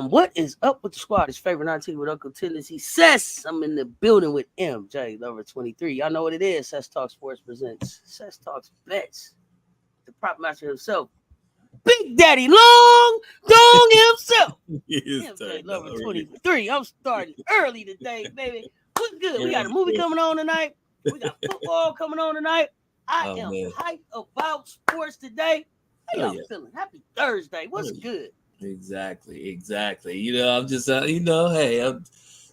What is up with the squad? It's favorite 19 with Uncle Tendency. Cess, I'm in the building with MJLover23. Y'all know what it is. Cess Talks Sports presents Cess Talks Bets. The prop master himself, Big Daddy Long Dong himself. MJLover23. I'm starting early today, baby. What's good? We got a movie coming on tonight. We got football coming on tonight. I am hyped about sports today. How y'all feeling? Happy Thursday. What's good? Exactly. You know, I'm just, hey, I'm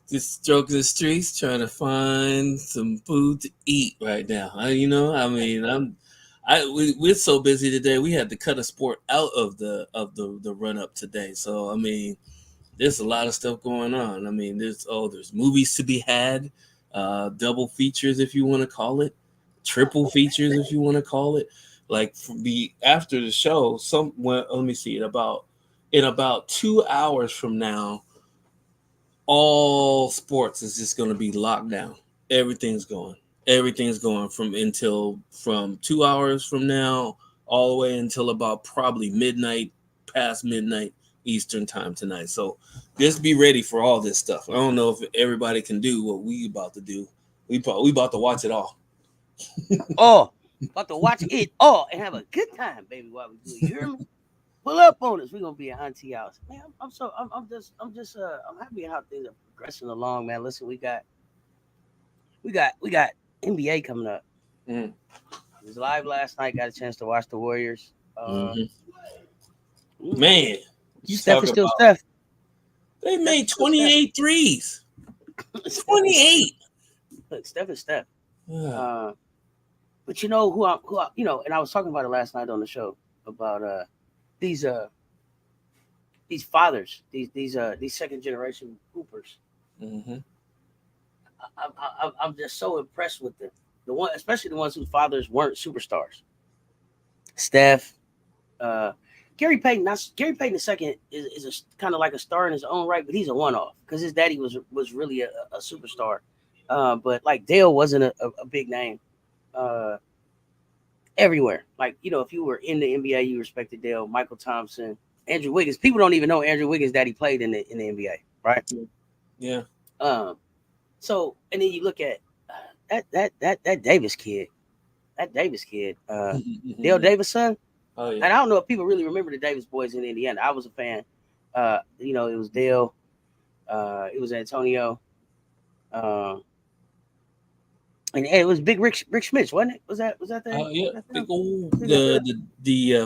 just stroking the streets trying to find some food to eat right now. We're so busy today. We had to cut a sport out of the run up today. So I mean, there's a lot of stuff going on. I mean, there's movies to be had, double features if you want to call it, triple features if you want to call it. Like after the show, let me see, in about 2 hours from now, all sports is just going to be locked down. Everything's going from 2 hours from now all the way until about probably past midnight Eastern time tonight. So just be ready for all this stuff. I don't know if everybody can do what we about to do. We about to watch it all. About to watch it all and have a good time, baby, while we do it. You hear me? Pull up on us. We're gonna be at Auntie House. Man, I'm happy how things are progressing along, man. Listen, we got NBA coming up. It was live last night. Got a chance to watch the Warriors. Man, Steph is still Steph. They made 28 threes. 28. Look, Steph is Steph. But you know who I and I was talking about it last night on the show about these fathers, these second generation hoopers. I'm just so impressed with them. Especially the ones whose fathers weren't superstars. Steph, Gary Payton. Gary Payton II is a kind of like a star in his own right, but he's a one-off because his daddy was really a superstar. But like Dale wasn't a big name. Everywhere, like if you were in the NBA, you respected Dale, Michael Thompson, Andrew Wiggins. People don't even know Andrew Wiggins' daddy played in the NBA, right? Yeah. So and then you look at that Davis kid, Dale Davis' son. Oh yeah. And I don't know if people really remember the Davis boys in Indiana. I was a fan. It was Dale, it was Antonio, and it was Big Rick Schmitz, wasn't it? Was that that? Yeah, big old the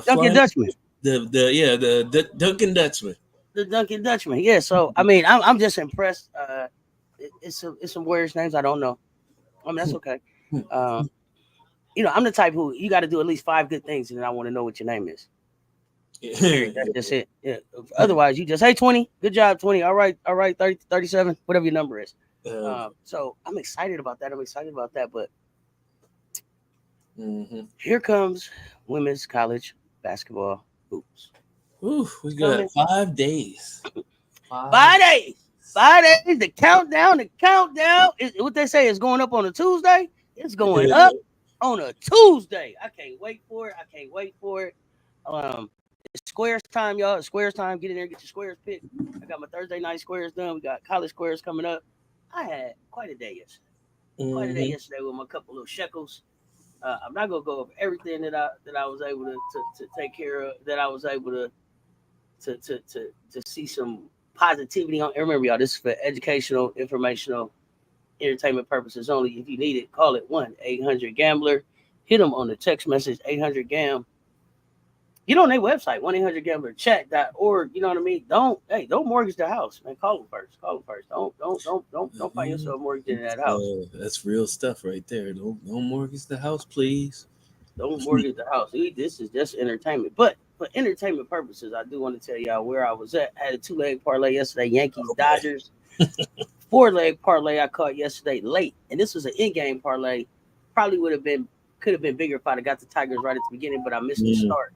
Duncan Dutchman. The Duncan Dutchman. The Duncan Dutchman. Yeah. So I mean, I'm just impressed. It's some Warriors names I don't know. I mean, that's okay. I'm the type who you got to do at least 5 good things, and then I want to know what your name is. That's just it. Yeah. Otherwise, you just 20. Good job, 20. All right, 30, 37, whatever your number is. So I'm excited about that. But here comes women's college basketball hoops. Ooh, we got 5 days. 5 days. 5 days. The countdown is what they say is going up on a Tuesday. It's going up on a Tuesday. I can't wait for it. It's Squares time, y'all. It's Squares time. Get in there, get your Squares picked. I got my Thursday night Squares done. We got college Squares coming up. I had quite a day yesterday. With my couple little shekels. I'm not gonna go over everything that I was able to take care of. That I was able to see some positivity on. And remember, y'all, this is for educational, informational, entertainment purposes only. If you need it, call it 1-800-GAMBLER. Hit them on the text message 800-GAM. Get on their website 1-800-GAMBLER-chat.org. You know what I mean? Don't mortgage the house, man. Call them first. Don't find yourself mortgaging that house. That's real stuff right there. Don't mortgage the house, please. Don't mortgage the house. This is just entertainment. But for entertainment purposes, I do want to tell y'all where I was at. I had a 2-leg parlay yesterday, Yankees, Dodgers. 4-leg parlay I caught yesterday late. And this was an in-game parlay. Probably could have been bigger if I'd have got the Tigers right at the beginning, but I missed the start.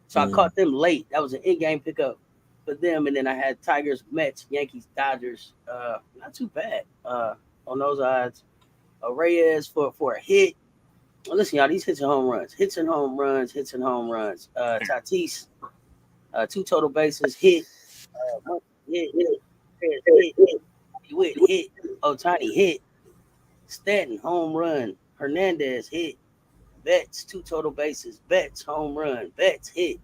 So I caught them late. That was an in-game pickup for them. And then I had Tigers, Mets, Yankees, Dodgers. Not too bad on those odds. Reyes for a hit. Well, listen, y'all, these hits and home runs. Tatis, 2 total bases, hit. hit. Otani hit. Stanton home run. Hernandez hit. Betts 2 total bases. Betts home run. Betts hit.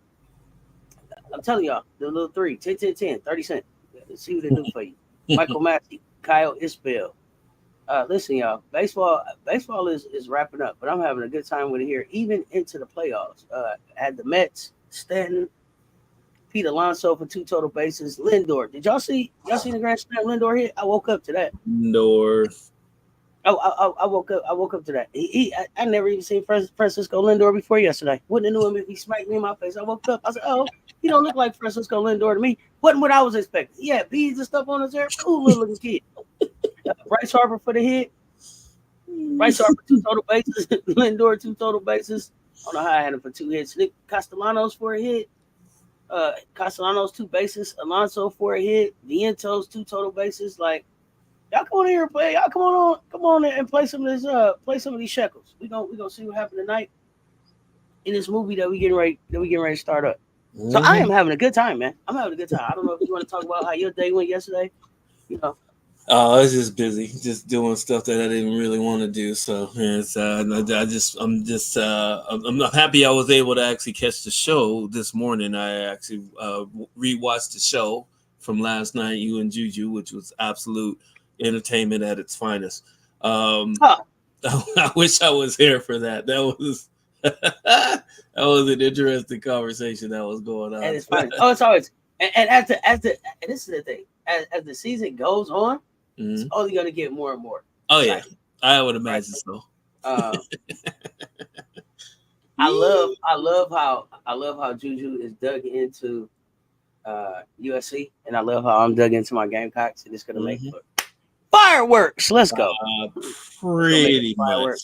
I'm telling y'all, the little 3, 10, 10, 10, 30 cents. Let's see what they do for you. Michael Massey, Kyle Isbell. Listen, y'all, baseball is wrapping up, but I'm having a good time with it here, even into the playoffs. Had the Mets, Stanton, Pete Alonso for 2 total bases. Lindor, did y'all see the grand slam Lindor hit? I woke up to that. Lindor. I woke up to that. I never even seen Francisco Lindor before yesterday. Wouldn't have knew him if he smacked me in my face. I woke up. I said, "Oh, he don't look like Francisco Lindor to me." Wasn't what I was expecting. Yeah, beads and stuff on his hair. Cool little looking kid. Bryce Harper for the hit. Bryce Harper 2 total bases. Lindor 2 total bases. I don't know how I had him for 2 hits. Nick Castellanos for a hit. Castellanos 2 bases. Alonso for a hit. Vientos 2 total bases. Like, y'all come on here and play. Y'all come on and play some of these shekels. We gonna see what happened tonight in this movie that we getting ready to start up. Mm-hmm. So I am having a good time, man. I'm having a good time. I don't know if you want to talk about how your day went yesterday. I was just busy, just doing stuff that I didn't really want to do. So I'm happy I was able to actually catch the show this morning. I actually rewatched the show from last night, you and Juju, which was absolute entertainment at its finest. I wish I was here for that. That was that was an interesting conversation that was going on. And it's funny. It's always and as the this is the thing. As the season goes on, it's only going to get more and more. Oh yeah, I would imagine so. I love how Juju is dug into USC, and I love how I'm dug into my Gamecocks, and it's going to make fireworks. Let's go. Pretty much.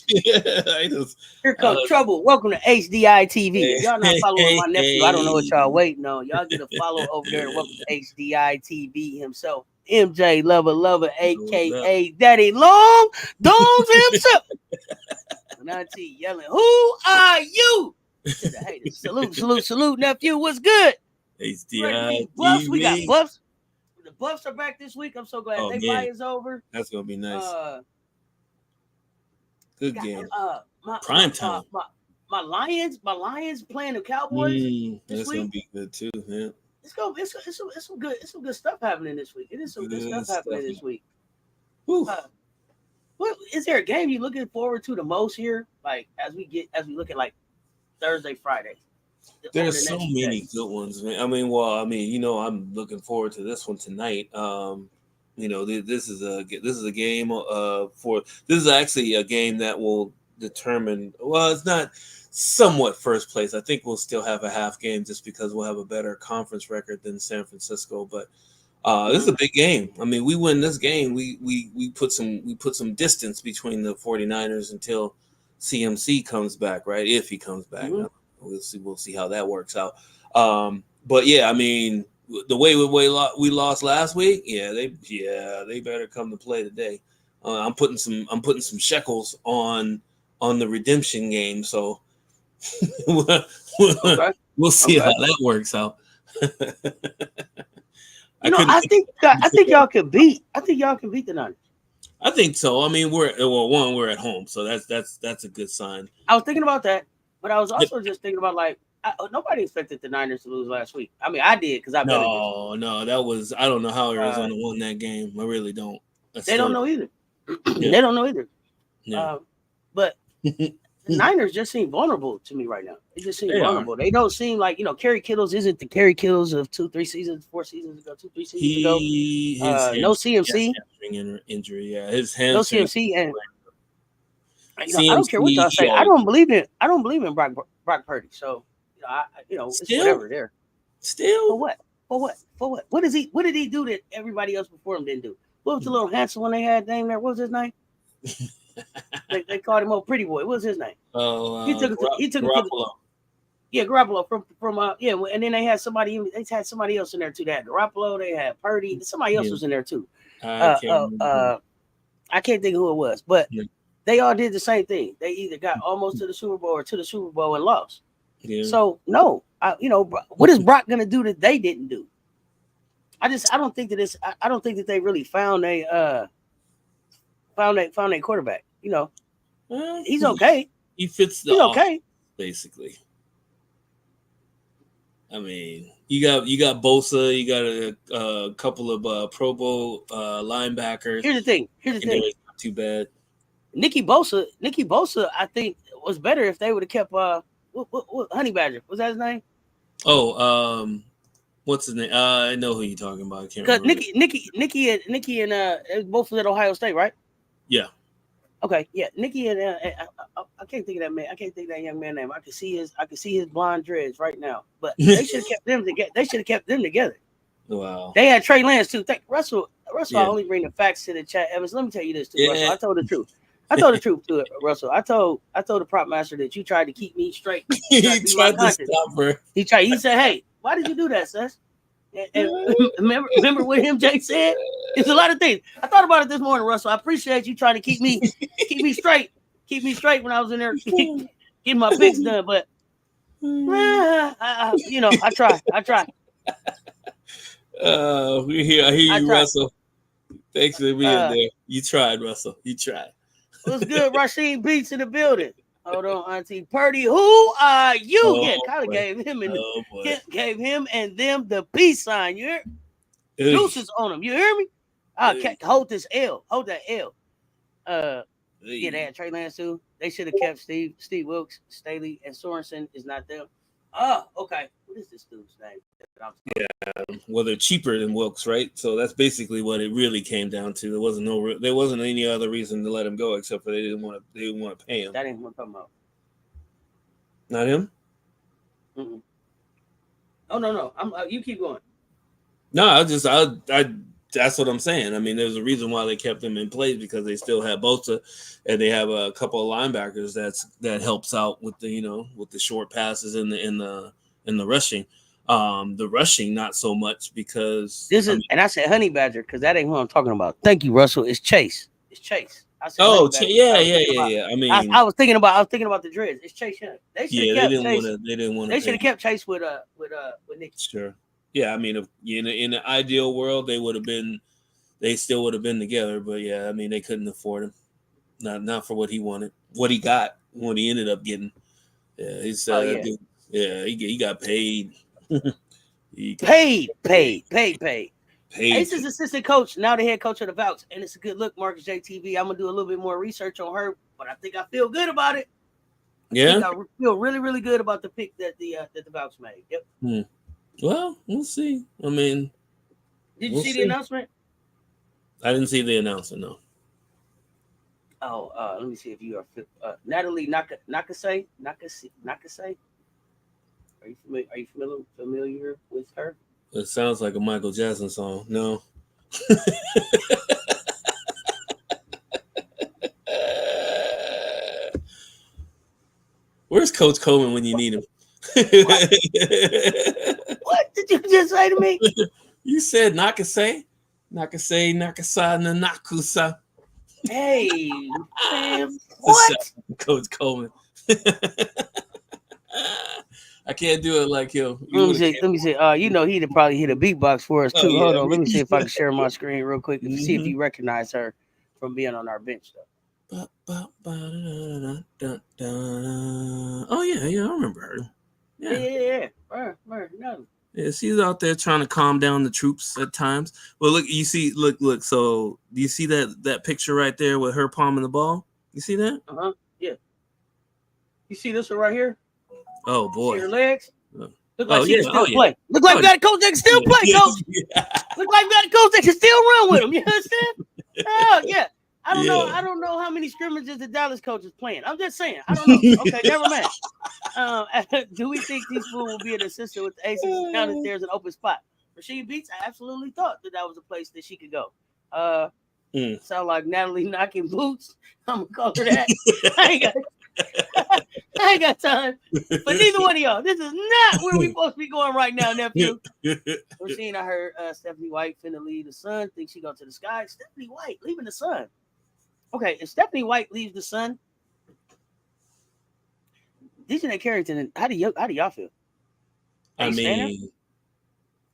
Here comes trouble. Welcome to HDI TV. If y'all not following my nephew, I don't know what y'all waiting on. Y'all get a follow over there. Welcome to HDI TV himself, MJLover23, aka Daddy Long Dogs himself. Auntie yelling, "Who are you?" To the haters. Salute, nephew. What's good? HDI Buffs. TV. We got Buffs. The Buffs are back this week. I'm so glad they bye is over. That's gonna be nice. Good game. Prime time. My Lions playing the Cowboys. That's gonna be good too. Yeah. It's some good stuff happening this week. It is some good stuff happening this week. What is there a game you're looking forward to the most here? Like as we look at like Thursday, Friday. There's so many good ones, man. I'm looking forward to this one tonight. This is a game this is actually a game that will determine. Well, it's not somewhat first place. I think we'll still have a half game just because we'll have a better conference record than San Francisco. But this is a big game. I mean, we win this game, we put some distance between the 49ers until CMC comes back, right? If he comes back. Mm-hmm. We'll see how that works out. But yeah, I mean, the way we lost last week, they better come to play today. I'm putting some shekels on the redemption game, so we'll see how that works out. I think y'all can beat the Niners. I think so. I mean, we're at home, so that's a good sign. I was thinking about that. But I was also just thinking about nobody expected the Niners to lose last week. I mean, I did because I bet that was I don't know how Arizona won that game. I really don't. They don't know either. They don't know either. Yeah. But the Niners just seem vulnerable to me right now. They just seem vulnerable. They don't seem like Kerry Kittles isn't the Kerry Kittles of 4 seasons ago. No CMC injury. Yeah, his hamstring. No CMC and. I don't care what y'all say. I don't believe in Brock Purdy. So it's whatever there. Still, for what? What did he do that everybody else before him didn't do? What was the little handsome one they had named there? What was his name? they called him old pretty boy. What was his name? Oh, he took Garoppolo. Garoppolo from and then they had somebody else in there too. They had Garoppolo. They had Purdy. Somebody else was in there too. I can't think of who it was, but. Yeah. They all did the same thing. They either got almost to the Super Bowl or to the Super Bowl and lost. Yeah. So no, what is Brock gonna do that they didn't do? I don't think that it's. I don't think that they really found a quarterback. You know, he's okay. He fits the He's offense, okay. basically. I mean, you got Bosa, you got a couple of Pro Bowl linebackers. Here's the thing. Not too bad. Nicky Bosa, I think was better if they would have kept what Honey Badger. Was that his name? Oh, what's his name? I know who you're talking about. I can't Because remember. Nicky and both at Ohio State, right? Yeah. Okay, yeah, Nicky and I can't think of that man. I can't think of that young man's name. I can see his blonde dreads right now. But they should have kept them together. They should have kept them together. Wow. They had Trey Lance too. Russell, Yeah. I only bring the facts to the chat. Evans, let me tell you this too, Yeah. Russell. I told the truth. I told the truth to it, Russell. I told the prop master that you tried to keep me straight. He tried to stop her. He said, "Hey, why did you do that, Cess?" And remember what MJ said? It's a lot of things. I thought about it this morning, Russell. I appreciate you trying to keep me straight. Keep me straight when I was in there getting my picks done. But I try. I hear you, Russell. Thanks for being there. You tried, Russell. You tried. What's good? Rasheen Beats in the building. Hold on, Auntie Purdy. Who are you? Kyler gave him and them the peace sign. You hear? Deuces on him. You hear me? Hold this L. Hold that L. Yeah, they had Trey Lance too. They should have kept Steve Wilkes, Staley, and Sorensen is not them. Oh, okay. What is this dude's name? Yeah, well, they're cheaper than Wilkes, right? So that's basically what it really came down to. There wasn't any other reason to let him go except for they didn't want to pay him. That ain't what I'm talking about. Not him? Mm-mm. Oh no. You keep going. No, that's what I'm saying. I mean, there's a reason why they kept him in place because they still have Bosa, and they have a couple of linebackers that helps out with the short passes and the rushing. The rushing not so much because and I said Honey Badger because that ain't who I'm talking about. Thank you, Russell. It's Chase. I said yeah. I mean, I was thinking about the dreads. It's Chase Young. They didn't want to. They should have kept Chase with Nick. Sure. Yeah, I mean, in an ideal world, they still would have been together. But yeah, I mean, they couldn't afford him, not for what he wanted, what he got, what he ended up getting. Yeah, he said, he got paid. Paid. Ace's assistant coach, now the head coach of the Valks, and it's a good look, Marcus JTV. I'm gonna do a little bit more research on her, but I think I feel good about it. I feel really, really good about the pick that the Valks made. Yep. Well, we'll see. I mean, did you see the announcement? I didn't see the announcement. No. Oh, let me see if you are Natalie Nakase. Are you familiar with her? It sounds like a Michael Jackson song. No. Where's Coach Coleman when you need him? What did you just say to me? You said Nakase, Nakusa. Hey, man, what? Coach Coleman. I can't do it like him. Let me see. He'd probably hit a beatbox for us too. Hold on. Let me see if I can share my screen real quick and see if you recognize her from being on our bench though. Oh yeah, I remember her. Yeah. Where? No. Yeah, she's out there trying to calm down the troops at times. Well, look. So, do you see that picture right there with her palming the ball? You see that? Yeah. You see this one right here? Oh boy. See her legs? Look like she can still play. Look like we got a coach that can still play, coach. Look like we got a coach that can still run with him. You understand? Oh yeah. I don't know how many scrimmages the Dallas coach is playing. I'm just saying. I don't know. Okay, never mind. Do we think these fools will be an assistant with the Aces now that there's an open spot? Rasheen Beats, I absolutely thought that was a place that she could go. Sound like Natalie knocking boots. I'm gonna call her that. I ain't got time. But neither one of y'all. This is not where we supposed to be going right now, nephew. Rasheen, I heard Stephanie White finna leave the Sun. Think she go to the sky. Stephanie White leaving the Sun. Okay, if Stephanie White leaves the Sun, DJ Carrington, how do y'all feel? I mean,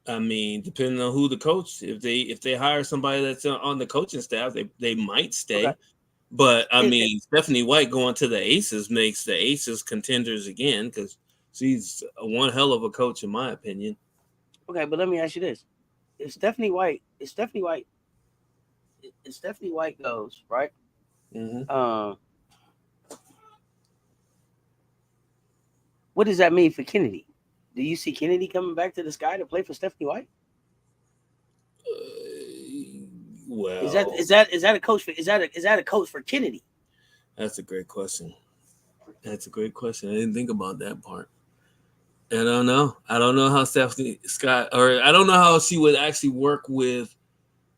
I mean, depending on who the coach, if they hire somebody that's on the coaching staff, they might Okay. stay. But I mean, Stephanie White going to the Aces makes the Aces contenders again because she's one hell of a coach in my opinion. Okay, but let me ask you this: If Stephanie White, if Stephanie White goes right, Mm-hmm. what does that mean for Kennedy? Do you see Kennedy coming back to the Sky to play for Stephanie White? Well, Is that a coach for is that a coach for Kennedy? that's a great question. That's a great question. I didn't think about that part. I don't know. I don't know how Stephanie Scott, or I don't know how she would actually work with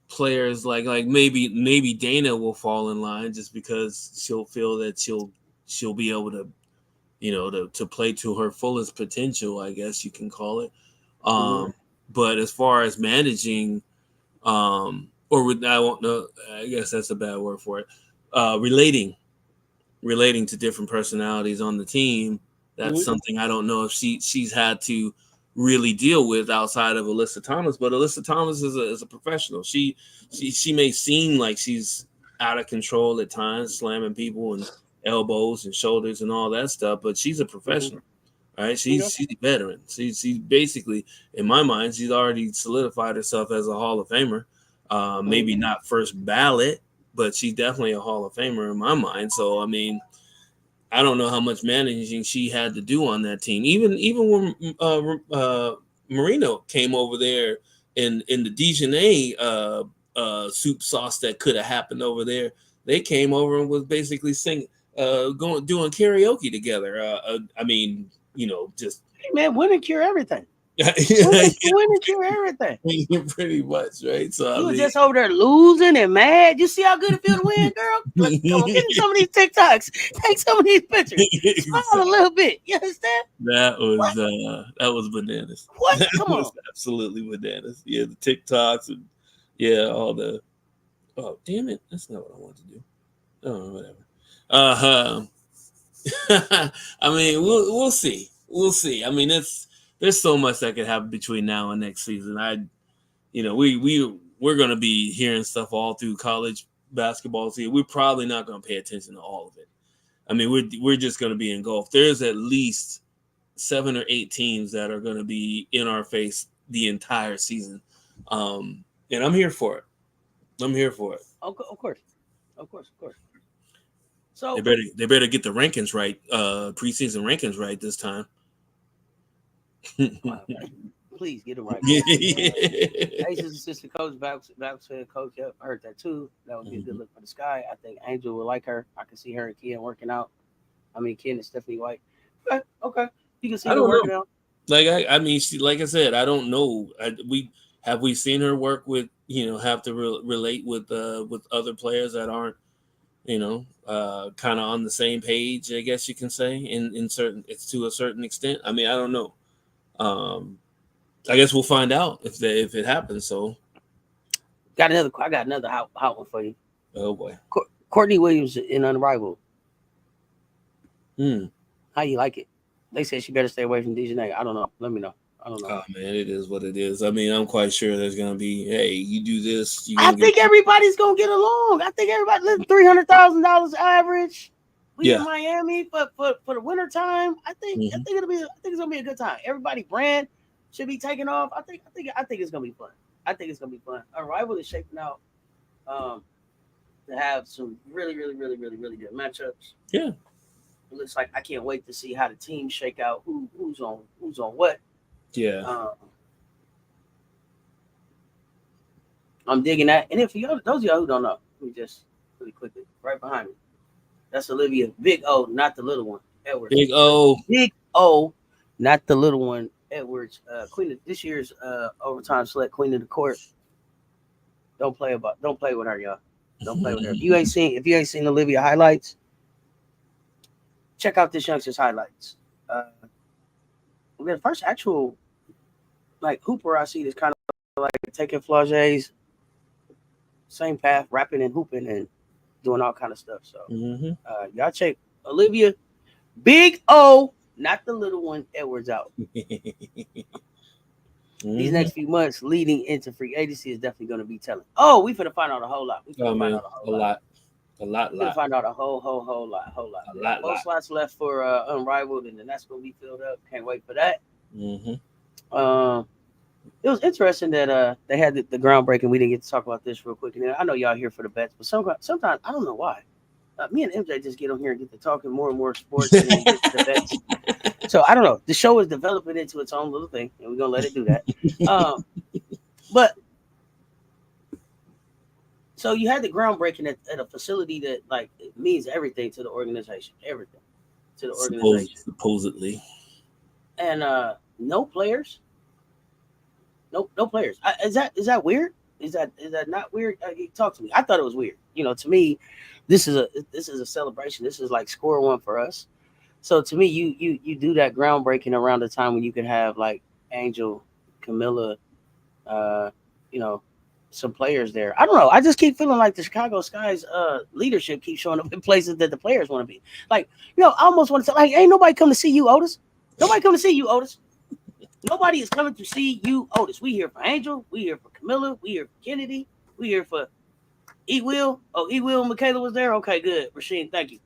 players like maybe Dana will fall in line just because she'll feel that she'll be able to to play to her fullest potential, I guess you can call it. Mm-hmm. But as far as managing, or with, I won't know. I guess that's a bad word for it. Relating to different personalities on the team. That's Mm-hmm. something I don't know if she's had to really deal with outside of Alyssa Thomas. But Alyssa Thomas is a professional. She may seem like she's out of control at times, slamming people and elbows and shoulders and all that stuff. But she's a professional, right? She's a veteran. She's basically, in my mind, she's already solidified herself as a Hall of Famer. Maybe not first ballot, but she's definitely a Hall of Famer in my mind. So I mean, I don't know how much managing she had to do on that team. Even when Marino came over there in the Dijonais soup sauce that could have happened over there, they came over and was basically singing, doing karaoke together. I mean, just Hey man, winning cure everything. yeah, Winning cure everything. pretty much, right? So I You were mean, just over there losing and mad. You see how good it feel to win, girl? Look, come on, get in some of these TikToks. Take some of these pictures. Smile a little bit. You understand? that was bananas. What? That Come was on. absolutely bananas. Yeah, the TikToks and yeah, all the oh damn it, that's not what I wanted to do. Oh whatever. I mean, we'll see. We'll see. I mean, there's so much that could happen between now and next season. We're gonna be hearing stuff all through college basketball season. We're probably not gonna pay attention to all of it. I mean, we're just gonna be engulfed. There's at least 7 or 8 teams that are gonna be in our face the entire season, and I'm here for it. I'm here for it. Of course. Of course. Of course. So They better get the rankings right, preseason rankings right this time. please get it right. Yeah. Aces assistant coach, backfield coach. Yep, I heard that too. That would be a good look for the Sky. I think Angel will like her. I can see her and Ken working out. I mean, Ken and Stephanie White. Okay. You can see I them don't working know. out. Like I mean, like I said, I don't know. We seen her work with have to relate with other players that aren't kind of on the same page. I guess you can say in certain it's to a certain extent. I mean, I don't know. I guess we'll find out if it happens. So, I got another hot one for you. oh boy, Courtney Williams in Unrivaled. Hmm. How you like it? They said she better stay away from Dijonais. I don't know. Let me know. I don't know. Oh man, it is what it is. I mean, I'm quite sure there's gonna be, hey, you do this. I think everybody's gonna get along. I think everybody lives $300,000 average. We in Miami for the winter time. I think it'll be. I think it's gonna be a good time. Everybody brand should be taking off. I think it's gonna be fun. I think it's gonna be fun. Arrival is shaping out to have some really good matchups. Yeah. It looks like I can't wait to see how the teams shake out. Who's on what. Yeah. I'm digging that. And if y'all, those of y'all who don't know, let me just really quickly, right behind me. That's Olivia, big O, not the little one, Edwards. Big O, not the little one, Edwards. Queen of this year's overtime select queen of the court. Don't play with her, y'all. Don't play with her. If you ain't seen Olivia highlights, check out this youngster's highlights. We got the first actual like hooper I see that's kind of like taking flagees, same path, rapping and hooping and doing all kind of stuff. So y'all check Olivia, big O, not the little one, Edwards out. These next few months leading into free agency is definitely going to be telling. Oh, we finna find out a whole lot. We finna find out a whole lot. A lot. We're gonna find out a whole lot. A lot. Both slots left for Unrivaled, and then that's gonna be filled up. Can't wait for that. Mm-hmm. It was interesting that they had the groundbreaking. We didn't get to talk about this real quick. And I know y'all here for the bets, but sometimes I don't know why. Me and MJ just get on here and get to talking more and more sports and then get to the bets. So I don't know. The show is developing into its own little thing, and we're gonna let it do that. But so you had the groundbreaking at a facility that like it means everything to the organization, everything to the organization. Supposedly, and no players. No players. Is that weird? Is that not weird? Talk to me. I thought it was weird. To me, this is a celebration. This is like score one for us. So to me, you do that groundbreaking around the time when you can have like Angel, Camilla, some players there. I don't know. I just keep feeling like the Chicago Sky's leadership keeps showing up in places that the players want to be. Like, I almost want to say, like, ain't nobody come to see you, Otis. Nobody come to see you, Otis. Nobody is coming to see you, Otis. We here for Angel. We here for Camilla. We here for Kennedy. We here for E-Will. Oh, E-Will and Michaela was there? Okay, good. Rasheen, thank you.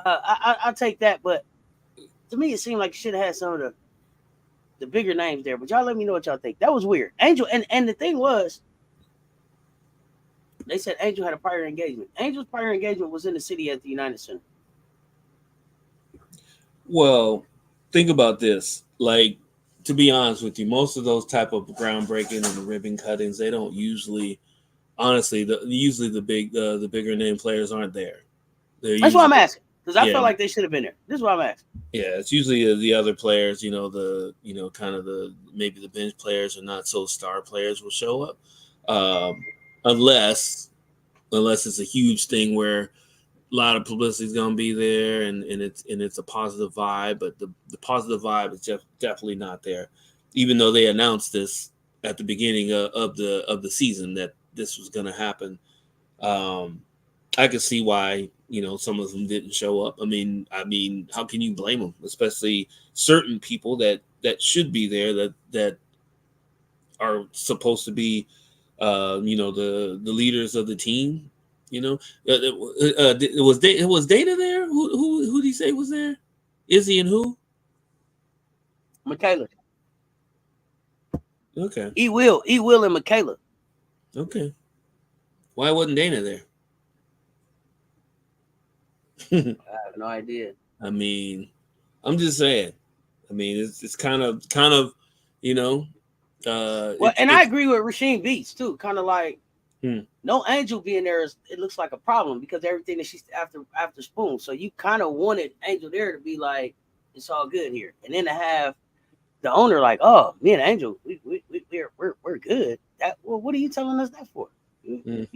I'll take that, but to me, it seemed like you should have had some of the bigger names there. But y'all let me know what y'all think. That was weird. Angel, and the thing was, they said Angel had a prior engagement. Angel's prior engagement was in the city at the United Center. Well, think about this. Like, to be honest with you, most of those type of groundbreaking and the ribbon cuttings, they don't usually, honestly, usually the bigger name players aren't there. That's why I'm asking, because I felt like they should have been there. This is why I'm asking. Yeah, it's usually the other players, kind of maybe the bench players or not so star players will show up, unless it's a huge thing where a lot of publicity is going to be there and it's a positive vibe, but the positive vibe is definitely not there. Even though they announced this at the beginning of the season that this was going to happen, I could see why some of them didn't show up. I mean, how can you blame them? Especially certain people that should be there that are supposed to be, the leaders of the team. It was Dana there. Who did he say was there? Izzy and who? Michaela. Okay. E-Will and Michaela. Okay. Why wasn't Dana there? I have no idea. I mean, I'm just saying. I mean, it's kind of well, I agree with Rasheen Beats too. Kind of like no Angel being there it looks like a problem because everything that she's after Spoon. So you kind of wanted Angel there to be like, it's all good here, and then to have the owner like, oh, me and Angel, we're good. What are you telling us that for? I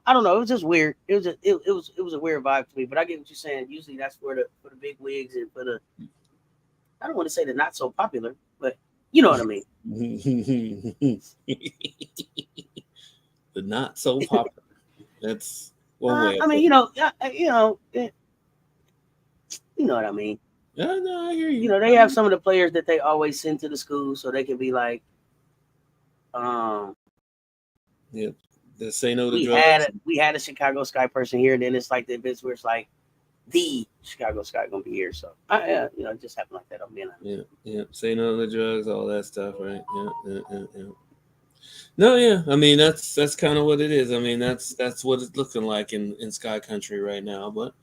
don't know. It was just weird. It was a weird vibe to me. But I get what you're saying. Usually that's for the big wigs and for the, I don't want to say the not so popular, but you know what I mean. The not so popular. That's one way. I mean, you know what I mean. Yeah, no, I hear you. They have some of the players that they always send to the school, so they can be like, yeah. Say no to drugs. We had a Chicago Sky person here, and then it's like the events where it's like the Chicago Sky gonna be here. So it just happened like that. I'm being honest. Yeah. Say no to drugs, all that stuff, right? Yeah. No, yeah. I mean, that's kind of what it is. I mean, that's what it's looking like in Sky Country right now. But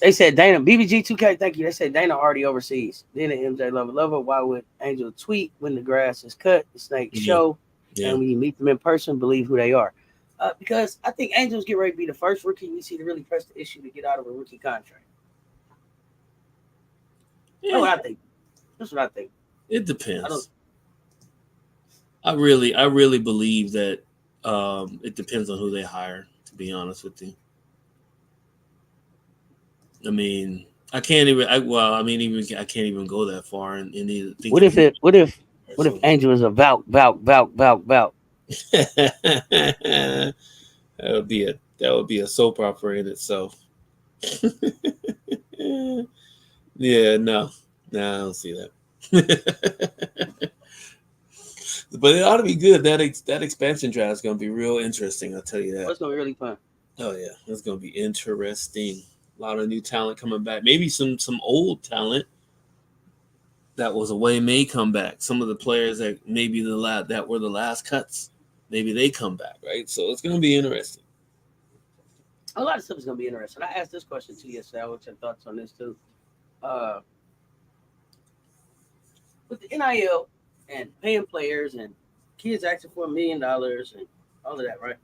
they said Dana BBG2K. Thank you. They said Dana already overseas. Then MJLover23. Why would Angel tweet when the grass is cut? The snakes show, and when you meet them in person, believe who they are. Because I think Angels get ready to be the first rookie we see to really press the issue to get out of a rookie contract. Yeah. That's what I think. It depends. I really believe that it depends on who they hire, to be honest with you. I mean, I can't even go that far and either think. What if Angel is a Valk? That would be a soap opera in itself. Yeah, no, I don't see that. But it ought to be good. That expansion draft is going to be real interesting. I'll tell you that. It's gonna be really fun. Oh yeah, it's going to be interesting. A lot of new talent coming back. Maybe some old talent that was away may come back. Some of the players that maybe that were the last cuts, maybe they come back, right? So it's going to be interesting. A lot of stuff is gonna be interesting. I asked this question to you yesterday. What's your thoughts on this too? With the NIL and paying players and kids asking for $1 million and all of that, right?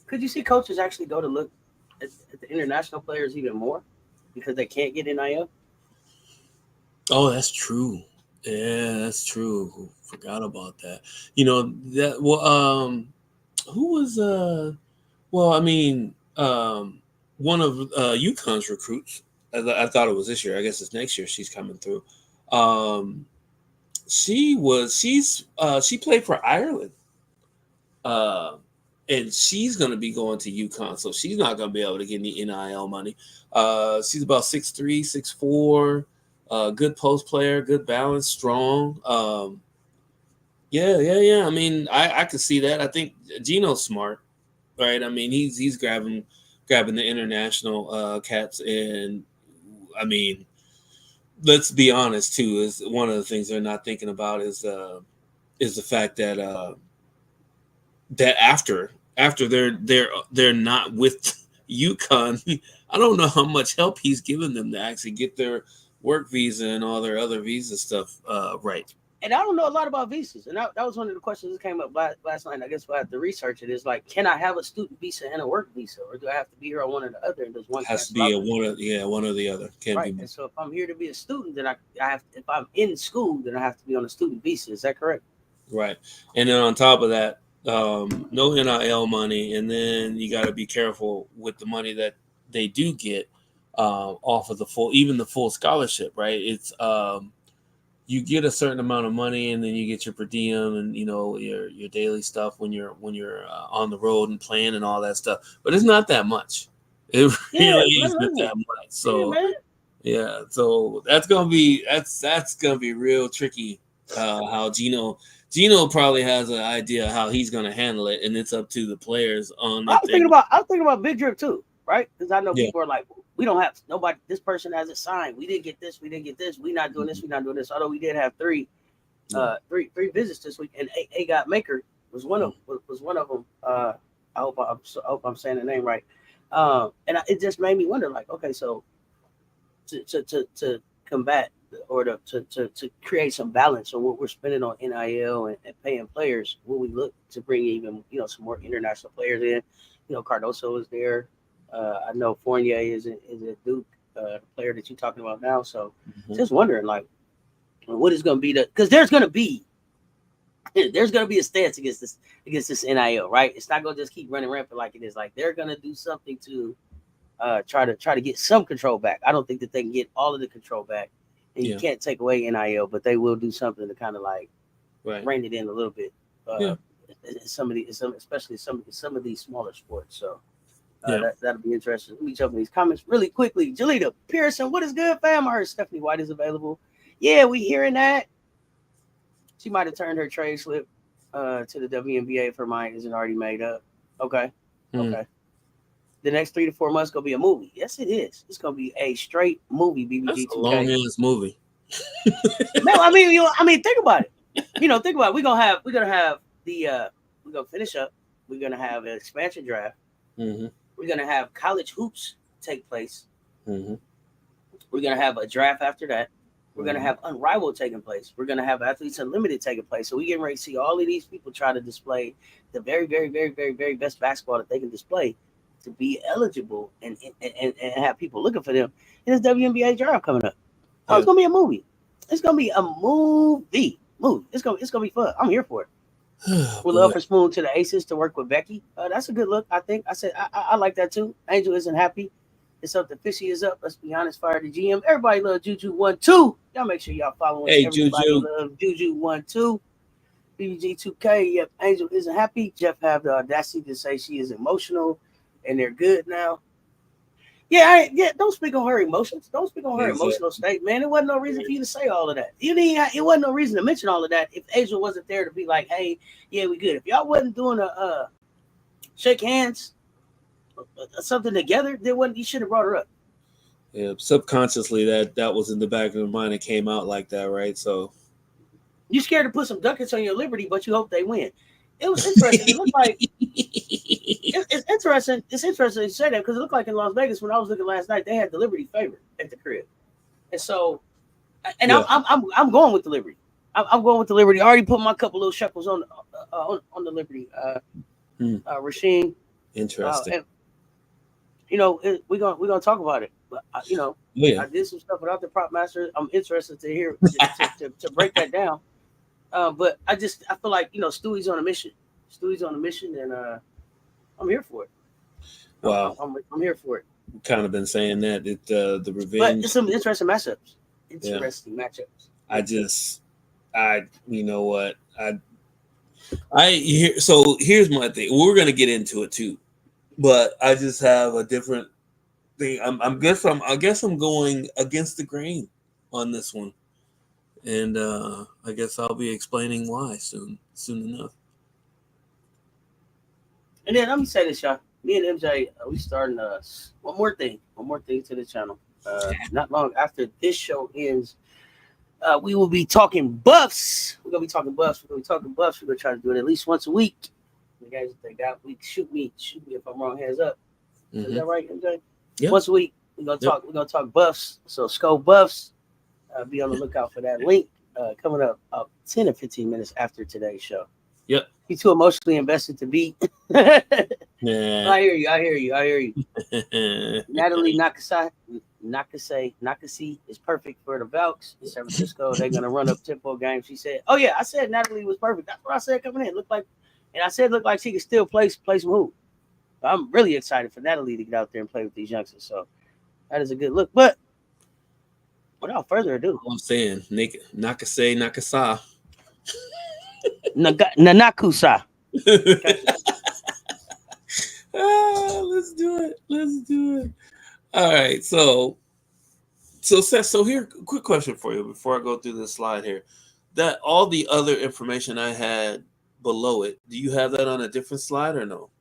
Could you see coaches actually go to look at the international players even more because they can't get NIL? Oh, that's true. Yeah, that's true. Forgot about that. You know that. Well, who was Well, I mean, one of UConn's recruits. I thought it was this year. I guess it's next year. She's coming through. She played for Ireland. And she's going to be going to UConn, so she's not going to be able to get any NIL money. She's about 6'3", 6'4", good post player, good balance, strong. Yeah. I mean, I could see that. I think Gino's smart, right? I mean, he's grabbing the international cats, and I mean, let's be honest too. Is one of the things they're not thinking about is the fact that that after they're not with UConn, I don't know how much help he's given them to actually get their work visa and all their other visa stuff right. And I don't know a lot about visas, and that was one of the questions that came up last night. I guess we'll have to research it. Is like, can I have a student visa and a work visa, or do I have to be here on one or the other? And does one has to be one or the other? Can't right. be. And so if I'm here to be a student, then I have. If I'm in school, then I have to be on a student visa. Is that correct? Right. And then on top of that, no NIL money, and then you got to be careful with the money that they do get off of the full scholarship, right? It's you get a certain amount of money, and then you get your per diem and your daily stuff when you're on the road and playing and all that stuff. But it's not that much. It really isn't that much. So yeah, so that's gonna be real tricky. How Gino probably has an idea how he's going to handle it, and it's up to the players on. I was thinking about Big Drip too, right? Because I know people are like, we don't have nobody. This person hasn't signed. We didn't get this. We not doing this. We not doing this. Although we did have three visits this week, and A Got Maker was one of them. I hope I'm saying the name right. And it just made me wonder, like, okay, so to combat or to create some balance on what we're spending on NIL and paying players, will we look to bring even some more international players in? Cardoso is there. I know Fournier is a Duke player that you're talking about now. So just wondering, like, what is going to be because there's going to be a stance against this NIL, right? It's not going to just keep running rampant like it is. Like, they're going to do something to try to get some control back. I don't think that they can get all of the control back. And you can't take away NIL, but they will do something to kind of like rein it in a little bit. Especially some of these smaller sports. So that'll be interesting. Let me jump in these comments really quickly. Jalita Pearson, what is good, fam? I heard Stephanie White is available. Yeah, we hearing that. She might have turned her trade slip to the WNBA if her mind isn't already made up. Okay. The next 3 to 4 months gonna be a movie. Yes, it is. It's gonna be a straight movie. BBG2K. That's a long ass movie. No, I mean, think about it. Think about it. We're gonna finish up. We're gonna have an expansion draft. Mm-hmm. We're gonna have college hoops take place. Mm-hmm. We're gonna have a draft after that. We're gonna have Unrivaled taking place. We're gonna have Athletes Unlimited taking place. So we getting ready to see all of these people try to display the very, very, very, very, very best basketball that they can display to be eligible and have people looking for them. And this WNBA draft coming up. It's gonna be a movie. It's gonna be a movie. It's gonna be fun. I'm here for it. We'll love for Spoon to the Aces to work with Becky. That's a good look. I think I like that too. Angel isn't happy. It's up. The Fishy is up. Let's be honest. Fire the GM. Everybody love Juju12. Y'all make sure y'all following. Hey, everybody Juju. love Juju12. BBG2K. Yep. Angel isn't happy. Jeff have the audacity to say she is emotional, and they're good now. Yeah, don't speak on her emotions. Don't speak on her Exactly. emotional state, man. It wasn't no reason for you to say all of that. It wasn't no reason to mention all of that if Asia wasn't there to be like, hey, yeah, we good. If y'all wasn't doing a shake hands something together, then you should have brought her up. Yeah, subconsciously that was in the back of her mind. It came out like that, right? So You scared to put some ducats on your Liberty, but you hope they win. It was interesting. It looked like it's interesting. It's interesting to say that because it looked like in Las Vegas when I was looking last night, they had the Liberty favorite at the crib, and so, and yeah. I'm going with the Liberty. I'm going with the Liberty. I already put my couple little shekels on the Liberty. Rasheen. Interesting. And, we're gonna talk about it. But I did some stuff without the prop master. I'm interested to hear to break that down. But I feel like Stewie's on a mission. Stewie's on a mission, and I'm here for it. Wow, I'm here for it. We've kind of been saying that the revenge. But it's some interesting matchups. You know what so here's my thing. We're gonna get into it too, but I just have a different thing. I guess I'm going against the grain on this one, and I guess I'll be explaining why soon enough. And then let me say this, y'all. Me and MJ, we starting one more thing to the channel. Not long after this show ends, we will be talking buffs. We're gonna be talking buffs. We're gonna try to do it at least once a week. You guys, if they got week, shoot me if I'm wrong. Hands up. Is that right, MJ? Yeah. Once a week, we're gonna talk buffs. So Scope buffs. Be on the lookout for that link coming up 10 or 15 minutes after today's show. Yep. You too emotionally invested to beat. Yeah. I hear you. Natalie Nakasi is perfect for the Valks in San Francisco. They're gonna run up tempo game. She said, "Oh yeah, I said Natalie was perfect. That's what I said coming in. Looked like she could still play some hoop. I'm really excited for Natalie to get out there and play with these youngsters. So that is a good look. But without further ado, I'm saying Nakasa. Nanakusa. Let's do it. All right, so Seth, so here, quick question for you before I go through this slide here. That all the other information I had below it, do you have that on a different slide or no?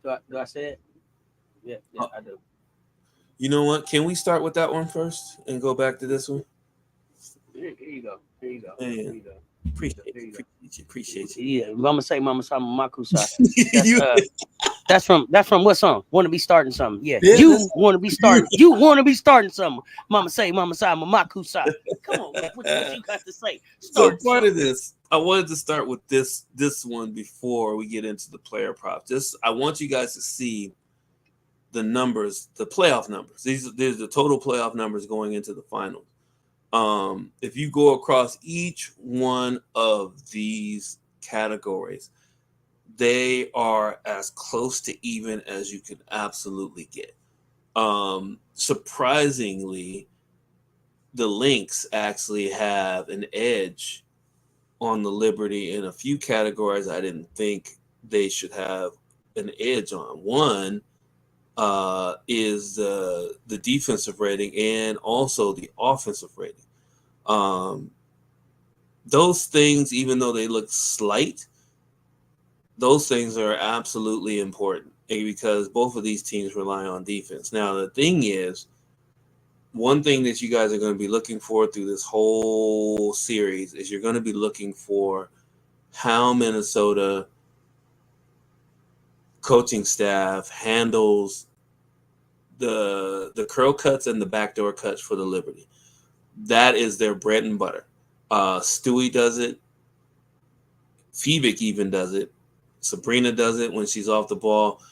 Do I say it? Yeah, I do. You know what? Can we start with that one first and go back to this one? Here you go. Appreciate you. Yeah, Mama say Makusa. That's from what song? Want to be starting something? Yeah, you want to be starting. You want to be starting something. Mama say Makusa. Come on, what you got to say? So part of this, I wanted to start with this one before we get into the player props. I want you guys to see the numbers, the playoff numbers. These are the total playoff numbers going into the finals. If you go across each one of these categories, they are as close to even as you can absolutely get. Surprisingly, the Lynx actually have an edge on the Liberty in a few categories I didn't think they should have an edge on. One is the defensive rating and also the offensive rating. Those things, even though they look slight, those things are absolutely important because both of these teams rely on defense. Now, the thing is, one thing that you guys are going to be looking for through this whole series is you're going to be looking for how Minnesota coaching staff handles the curl cuts and the backdoor cuts for the Liberty. That is their bread and butter. Stewie does it. Phoebik even does it. Sabrina does it when she's off the ball.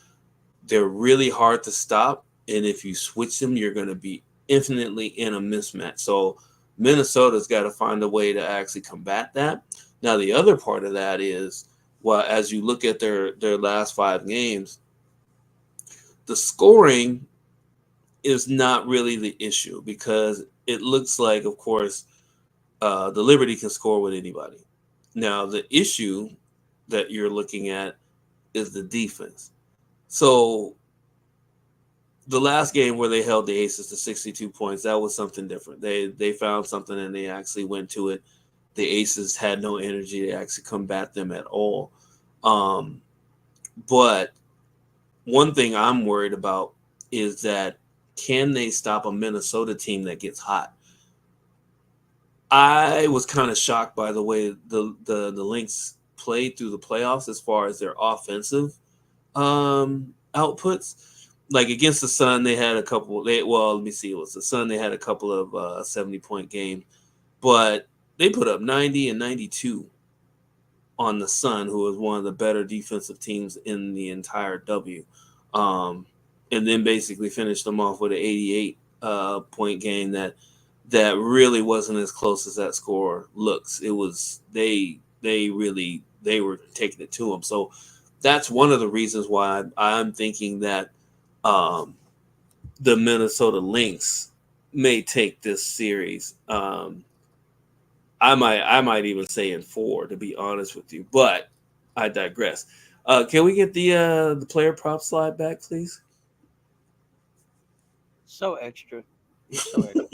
They're really hard to stop, and if you switch them, you're going to be infinitely in a mismatch. So Minnesota's got to find a way to actually combat that. Now, the other part of that is, well, as you look at their last 5 games, the scoring is not really the issue because it looks like, of course, the Liberty can score with anybody. Now, the issue that you're looking at is the defense. So the last game where they held the Aces to 62 points, that was something different. They found something and they actually went to it. The Aces had no energy to actually combat them at all. Um, but one thing I'm worried about is that can they stop a Minnesota team that gets hot? I was kind of shocked by the way the Lynx played through the playoffs as far as their offensive outputs. Like against the Sun, they had a couple. Let me see. It was the Sun. They had a couple of 70-point games, but they put up 90 and 92 on the Sun, who was one of the better defensive teams in the entire W. Um, and then basically finished them off with an 88 point game that really wasn't as close as that score looks. It was they were taking it to them. So that's one of the reasons why I'm thinking that um, the Minnesota Lynx may take this series. I might even say in 4, to be honest with you, but I digress. Can we get the player prop slide back, please? So extra. You're so extra.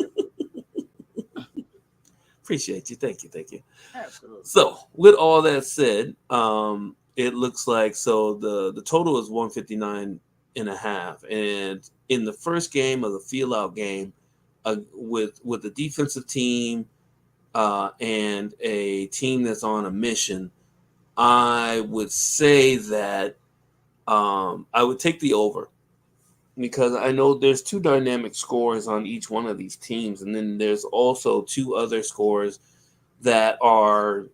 Appreciate you. Thank you. Thank you. Absolutely. So, with all that said, it looks like the total is 159 and a half, and in the first game of the feel out game, with the defensive team and a team that's on a mission, I would say that I would take the over because I know there's two dynamic scores on each one of these teams, and then there's also two other scores that are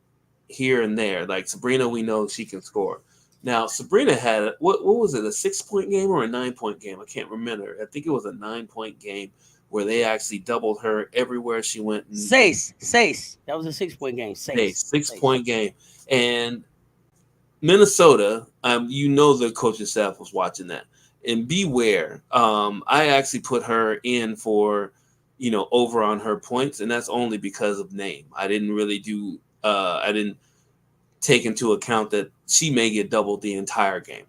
here and there. Like Sabrina, we know she can score. Now Sabrina had what was it, a 6-point game or a 9-point game? I can't remember. I think it was a 9-point game where they actually doubled her everywhere she went. Sace. That was a 6-point game. Sace. 6-point game. And Minnesota, you know the coaching staff was watching that. And beware, I actually put her in for, over on her points, and that's only because of name. I didn't really I didn't take into account that she may get doubled the entire game.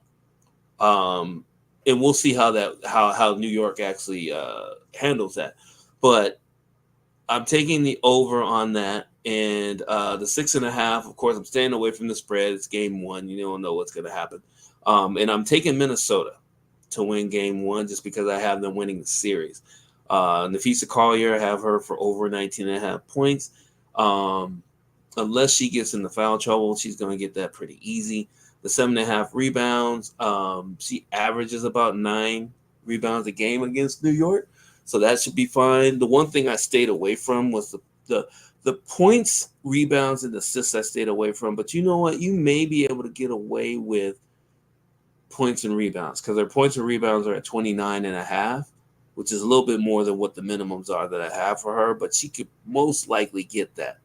And we'll see how New York actually handles that. But I'm taking the over on that, and the 6.5. Of course, I'm staying away from the spread. It's game 1. You don't know what's going to happen. And I'm taking Minnesota to win game 1 just because I have them winning the series. Nafisa Collier, I have her for over 19.5 points. Unless she gets into foul trouble, she's going to get that pretty easy. The 7.5 rebounds, she averages about 9 rebounds a game against New York, so that should be fine. The one thing I stayed away from was the points, rebounds, and assists I stayed away from. But you know what? You may be able to get away with points and rebounds because their points and rebounds are at 29.5, which is a little bit more than what the minimums are that I have for her. But she could most likely get that.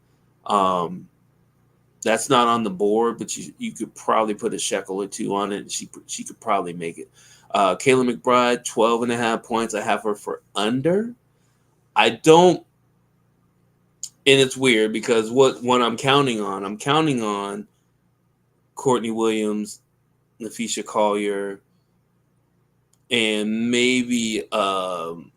That's not on the board, but you could probably put a shekel or two on it, and she could probably make it. Kayla McBride, 12.5 points. I have her for under. I don't, and it's weird because what I'm counting on Courtney Williams, Nafisa Collier, and maybe some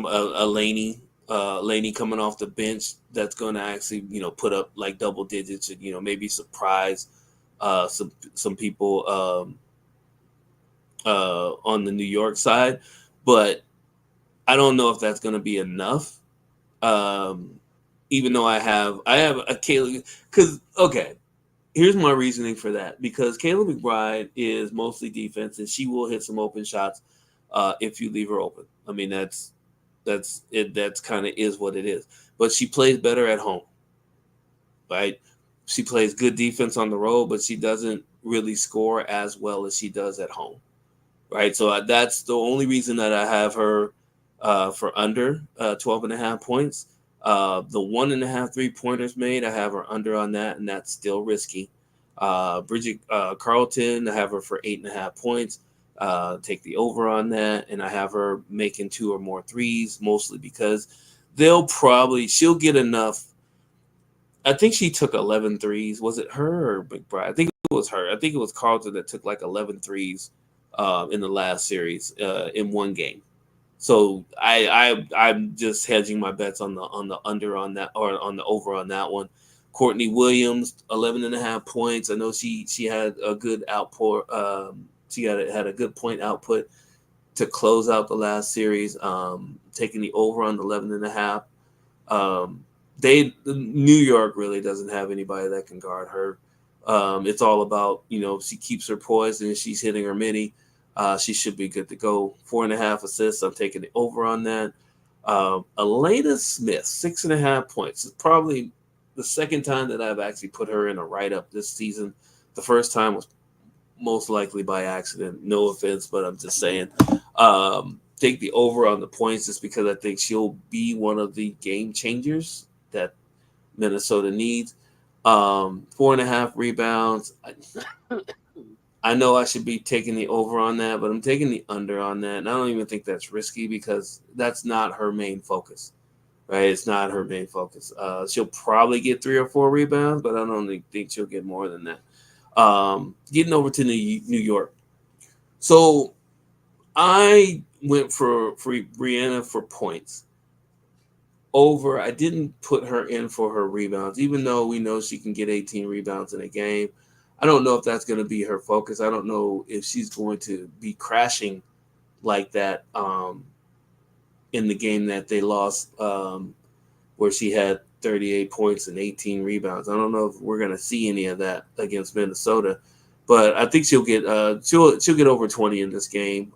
Laney coming off the bench that's going to actually put up like double digits and maybe surprise some people on the New York side, but I don't know if that's going to be enough. Even though I have a Kayla, because here's my reasoning for that, because Kayla McBride is mostly defense and she will hit some open shots if you leave her open. I mean that's it. That's kind of is what it is. But she plays better at home, right? She plays good defense on the road, but she doesn't really score as well as she does at home, right? So that's the only reason that I have her for under 12.5 points. The 1.5 3-pointers made, I have her under on that, and that's still risky. Bridget Carlton, I have her for 8.5 points. Take the over on that, and I have her making 2 or more threes, mostly because she'll get enough. I think she took 11 threes. Was it her or McBride? I think it was her. I think it was Carlton that took like 11 threes in the last series in one game. So I'm just hedging my bets on the under on that, or on the over on that one. Courtney Williams, 11.5 points. I know she had a good outpour. She had a good point output to close out the last series. Taking the over on the 11.5. New York really doesn't have anybody that can guard her. It's all about, she keeps her poised and she's hitting her midi. She should be good to go. 4.5 assists. I'm taking the over on that. Elena Smith, 6.5 points. It's probably the second time that I've actually put her in a write-up this season. The first time was most likely by accident. No offense, but I'm just saying. Take the over on the points just because I think she'll be one of the game changers that Minnesota needs. 4.5 rebounds. I know I should be taking the over on that, but I'm taking the under on that. And I don't even think that's risky because that's not her main focus, right? It's not her main focus. She'll probably get 3 or 4 rebounds, but I don't think she'll get more than that. Getting over to New York. So I went for Brianna for points. Over, I didn't put her in for her rebounds, even though we know she can get 18 rebounds in a game. I don't know if that's going to be her focus. I don't know if she's going to be crashing like that in the game that they lost, where she had 38 points and 18 rebounds. I don't know if we're going to see any of that against Minnesota, but I think she'll get over 20 in this game.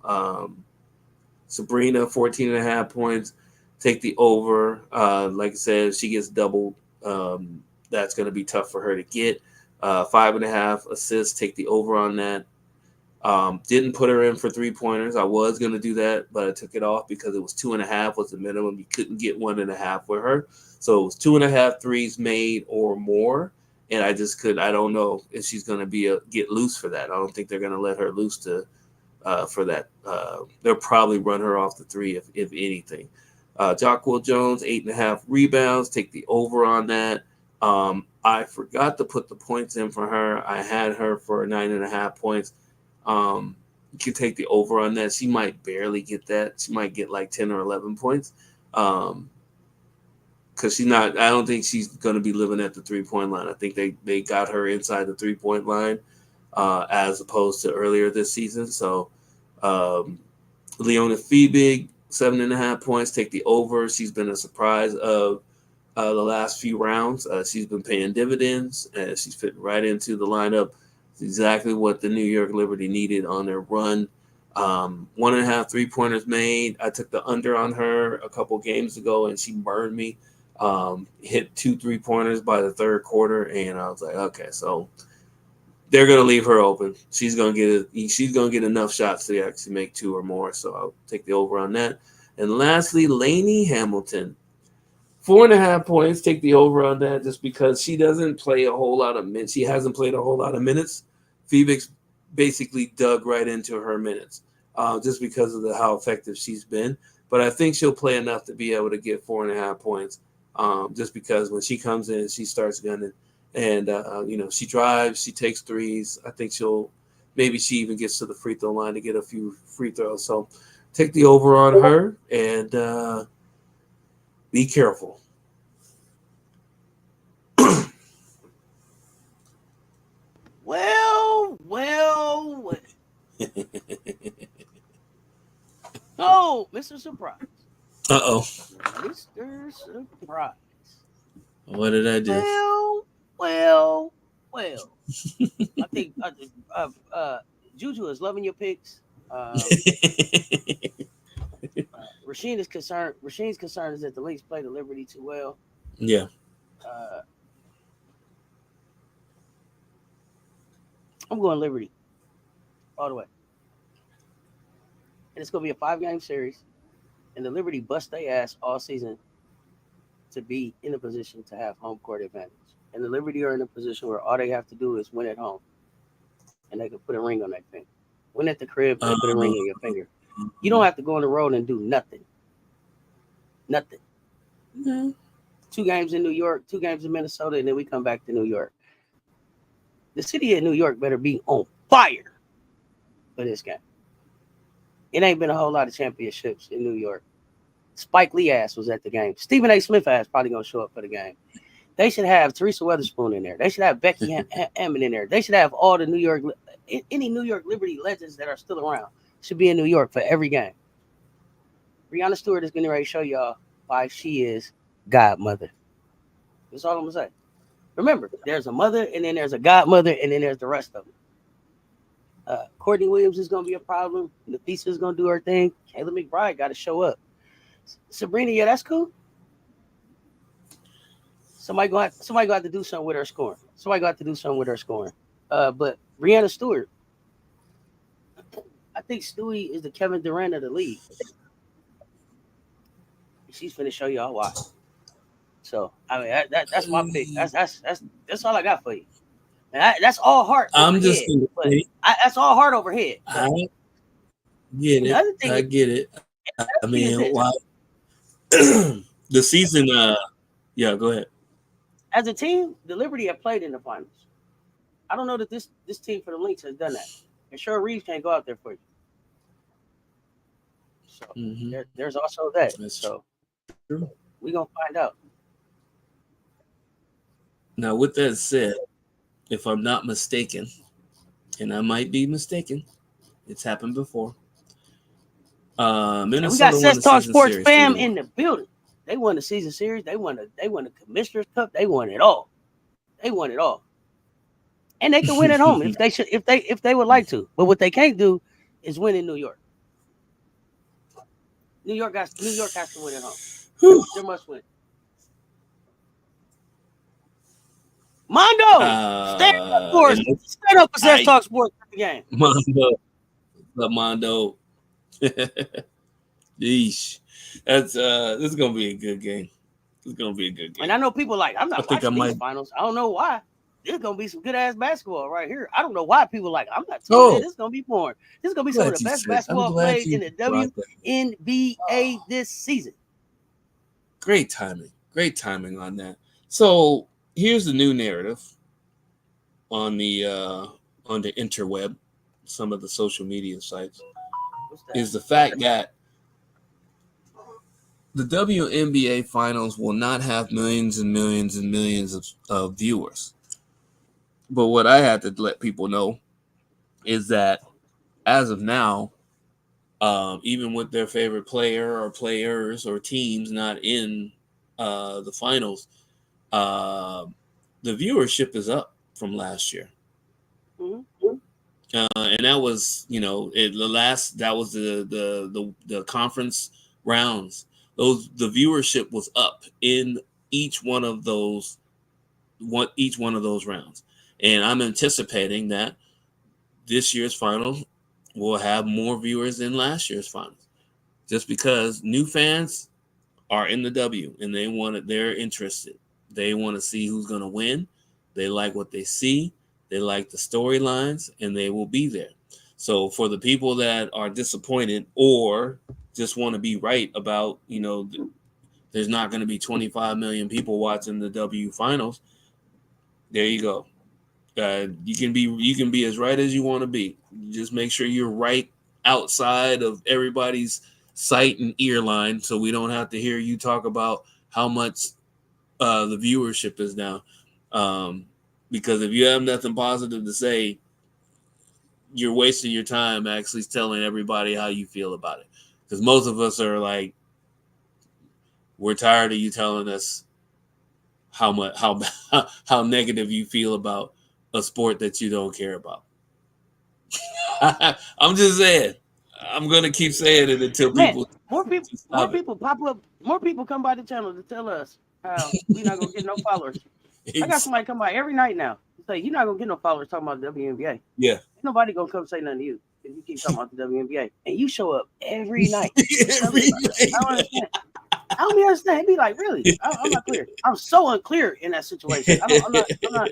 Sabrina, 14.5 points. Take the over. Like I said, if she gets doubled, that's going to be tough for her to get. 5.5 assists. Take the over on that. Didn't put her in for 3-pointers. I was going to do that, but I took it off because it was 2.5 was the minimum. You couldn't get 1.5 with her. So it was 2.5 threes made or more. And I just couldn't. I don't know if she's going to get loose for that. I don't think they're going to let her loose for that. They'll probably run her off the 3 if anything. Jacqueline Jones, 8.5 rebounds. Take the over on that. I forgot to put the points in for her. I had her for 9.5 points. You can take the over on that. She might barely get that. She might get like 10 or 11 points. Because I don't think she's going to be living at the 3-point line. I think they got her inside the 3-point line as opposed to earlier this season. So Leona Feebig, 7.5 points. Take the over. She's been a surprise of the last few rounds. She's been paying dividends. She's fitting right into the lineup. It's exactly what the New York Liberty needed on their run. 1.5 3-pointers made. I took the under on her a couple games ago, and she burned me. Hit 2 3-pointers by the third quarter, and I was like, okay, so they're gonna leave her open. She's gonna get enough shots to actually make 2 or more. So I'll take the over on that. And lastly, Lainey Hamilton, 4.5 points. Take the over on that just because she doesn't play a whole lot of minutes. She hasn't played a whole lot of minutes. Phoenix basically dug right into her minutes just because of how effective she's been. But I think she'll play enough to be able to get 4.5 points just because when she comes in, she starts gunning. And, she drives, she takes threes. I think maybe she even gets to the free throw line to get a few free throws. So take the over on her and be careful. Well. Oh, Mr. Surprise. Uh-oh. Mr. Surprise. What did I do? Well. I think Juju is loving your picks. Rasheen's concern is that the Lynx play the Liberty too well. Yeah. I'm going Liberty all the way. And it's going to be a 5-game series. And the Liberty bust their ass all season to be in a position to have home court advantage. And the Liberty are in a position where all they have to do is win at home. And they can put a ring on that finger. Win at the crib and put a ring on your finger. You don't have to go on the road and do nothing. Nothing. Mm-hmm. 2 games in New York, 2 games in Minnesota, and then we come back to New York. The city of New York better be on fire for this game. It ain't been a whole lot of championships in New York. Spike Lee ass was at the game. Stephen A. Smith ass probably gonna show up for the game. They should have Teresa Weatherspoon in there. They should have Becky Hammond in there. They should have all the any New York Liberty legends that are still around should be in New York for every game. Breonna Stewart is getting ready to show y'all why she is godmother. That's all I'm gonna say. Remember, there's a mother, and then there's a godmother, and then there's the rest of them. Courtney Williams is gonna be a problem. Nafisa is gonna do her thing. Kayla McBride got to show up. Sabrina, yeah, that's cool. Somebody gonna have to do something with her scoring. But Breonna Stewart, I think Stewie is the Kevin Durant of the league. She's finna show y'all why. So I mean that's my pick. That's all I got for you. And that's all heart. That's all heart over head. I get it. I get it. I mean, why? The season. Yeah, go ahead. As a team, the Liberty have played in the finals. I don't know that this team for the Lynx has done that. And sure, Reeves can't go out there for you. So there's also that. That's so true. We're gonna find out. Now, with that said, if I'm not mistaken, and I might be mistaken, it's happened before. Minnesota we got Cess Talks Sports fam in the building. They won the season series. They won the Commissioner's Cup. They won it all. And they can win at home if they would like to. But what they can't do is win in New York. New York has to win at home. They must win. Mondo, stand up for us. Stand up for Cess Talks Sports at the game. Mondo. Yeesh. That's this is gonna be a good game. And I know people like I'm not watching these finals. I don't know why. There's gonna be some good ass basketball right here. I don't know why people like I'm not telling you this is gonna be boring. This is gonna be some of the best basketball played in the WNBA this season. Great timing on that. So here's the new narrative on the interweb, some of the social media sites, is the fact that the WNBA finals will not have millions and millions and millions of viewers. But what I had to let people know is that as of now, even with their favorite player or players or teams not in the finals, the viewership is up from last year. Mm-hmm. And that was, that was the conference rounds. The viewership was up in each one of those rounds. And I'm anticipating that this year's final will have more viewers than last year's finals, just because new fans are in the W and they're interested. They want to see who's going to win. They like what they see. They like the storylines, and they will be there. So for the people that are disappointed or just want to be right about, there's not going to be 25 million people watching the W finals, there you go. You can be as right as you want to be. Just make sure you're right outside of everybody's sight and ear line, so we don't have to hear you talk about how much the viewership is now. Because if you have nothing positive to say, you're wasting your time actually telling everybody how you feel about it. Because most of us are like, we're tired of you telling us how negative you feel about a sport that you don't care about. I'm just saying. I'm gonna keep saying it until more people pop up. More people come by the channel to tell us how we're not gonna get no followers. I got somebody come by every night now to say you're not gonna get no followers talking about the WNBA. Yeah, ain't nobody gonna come say nothing to you if you keep talking about the WNBA, and you show up every night. I don't understand. It'd be like, really? I'm not clear. I'm so unclear in that situation. I'm not.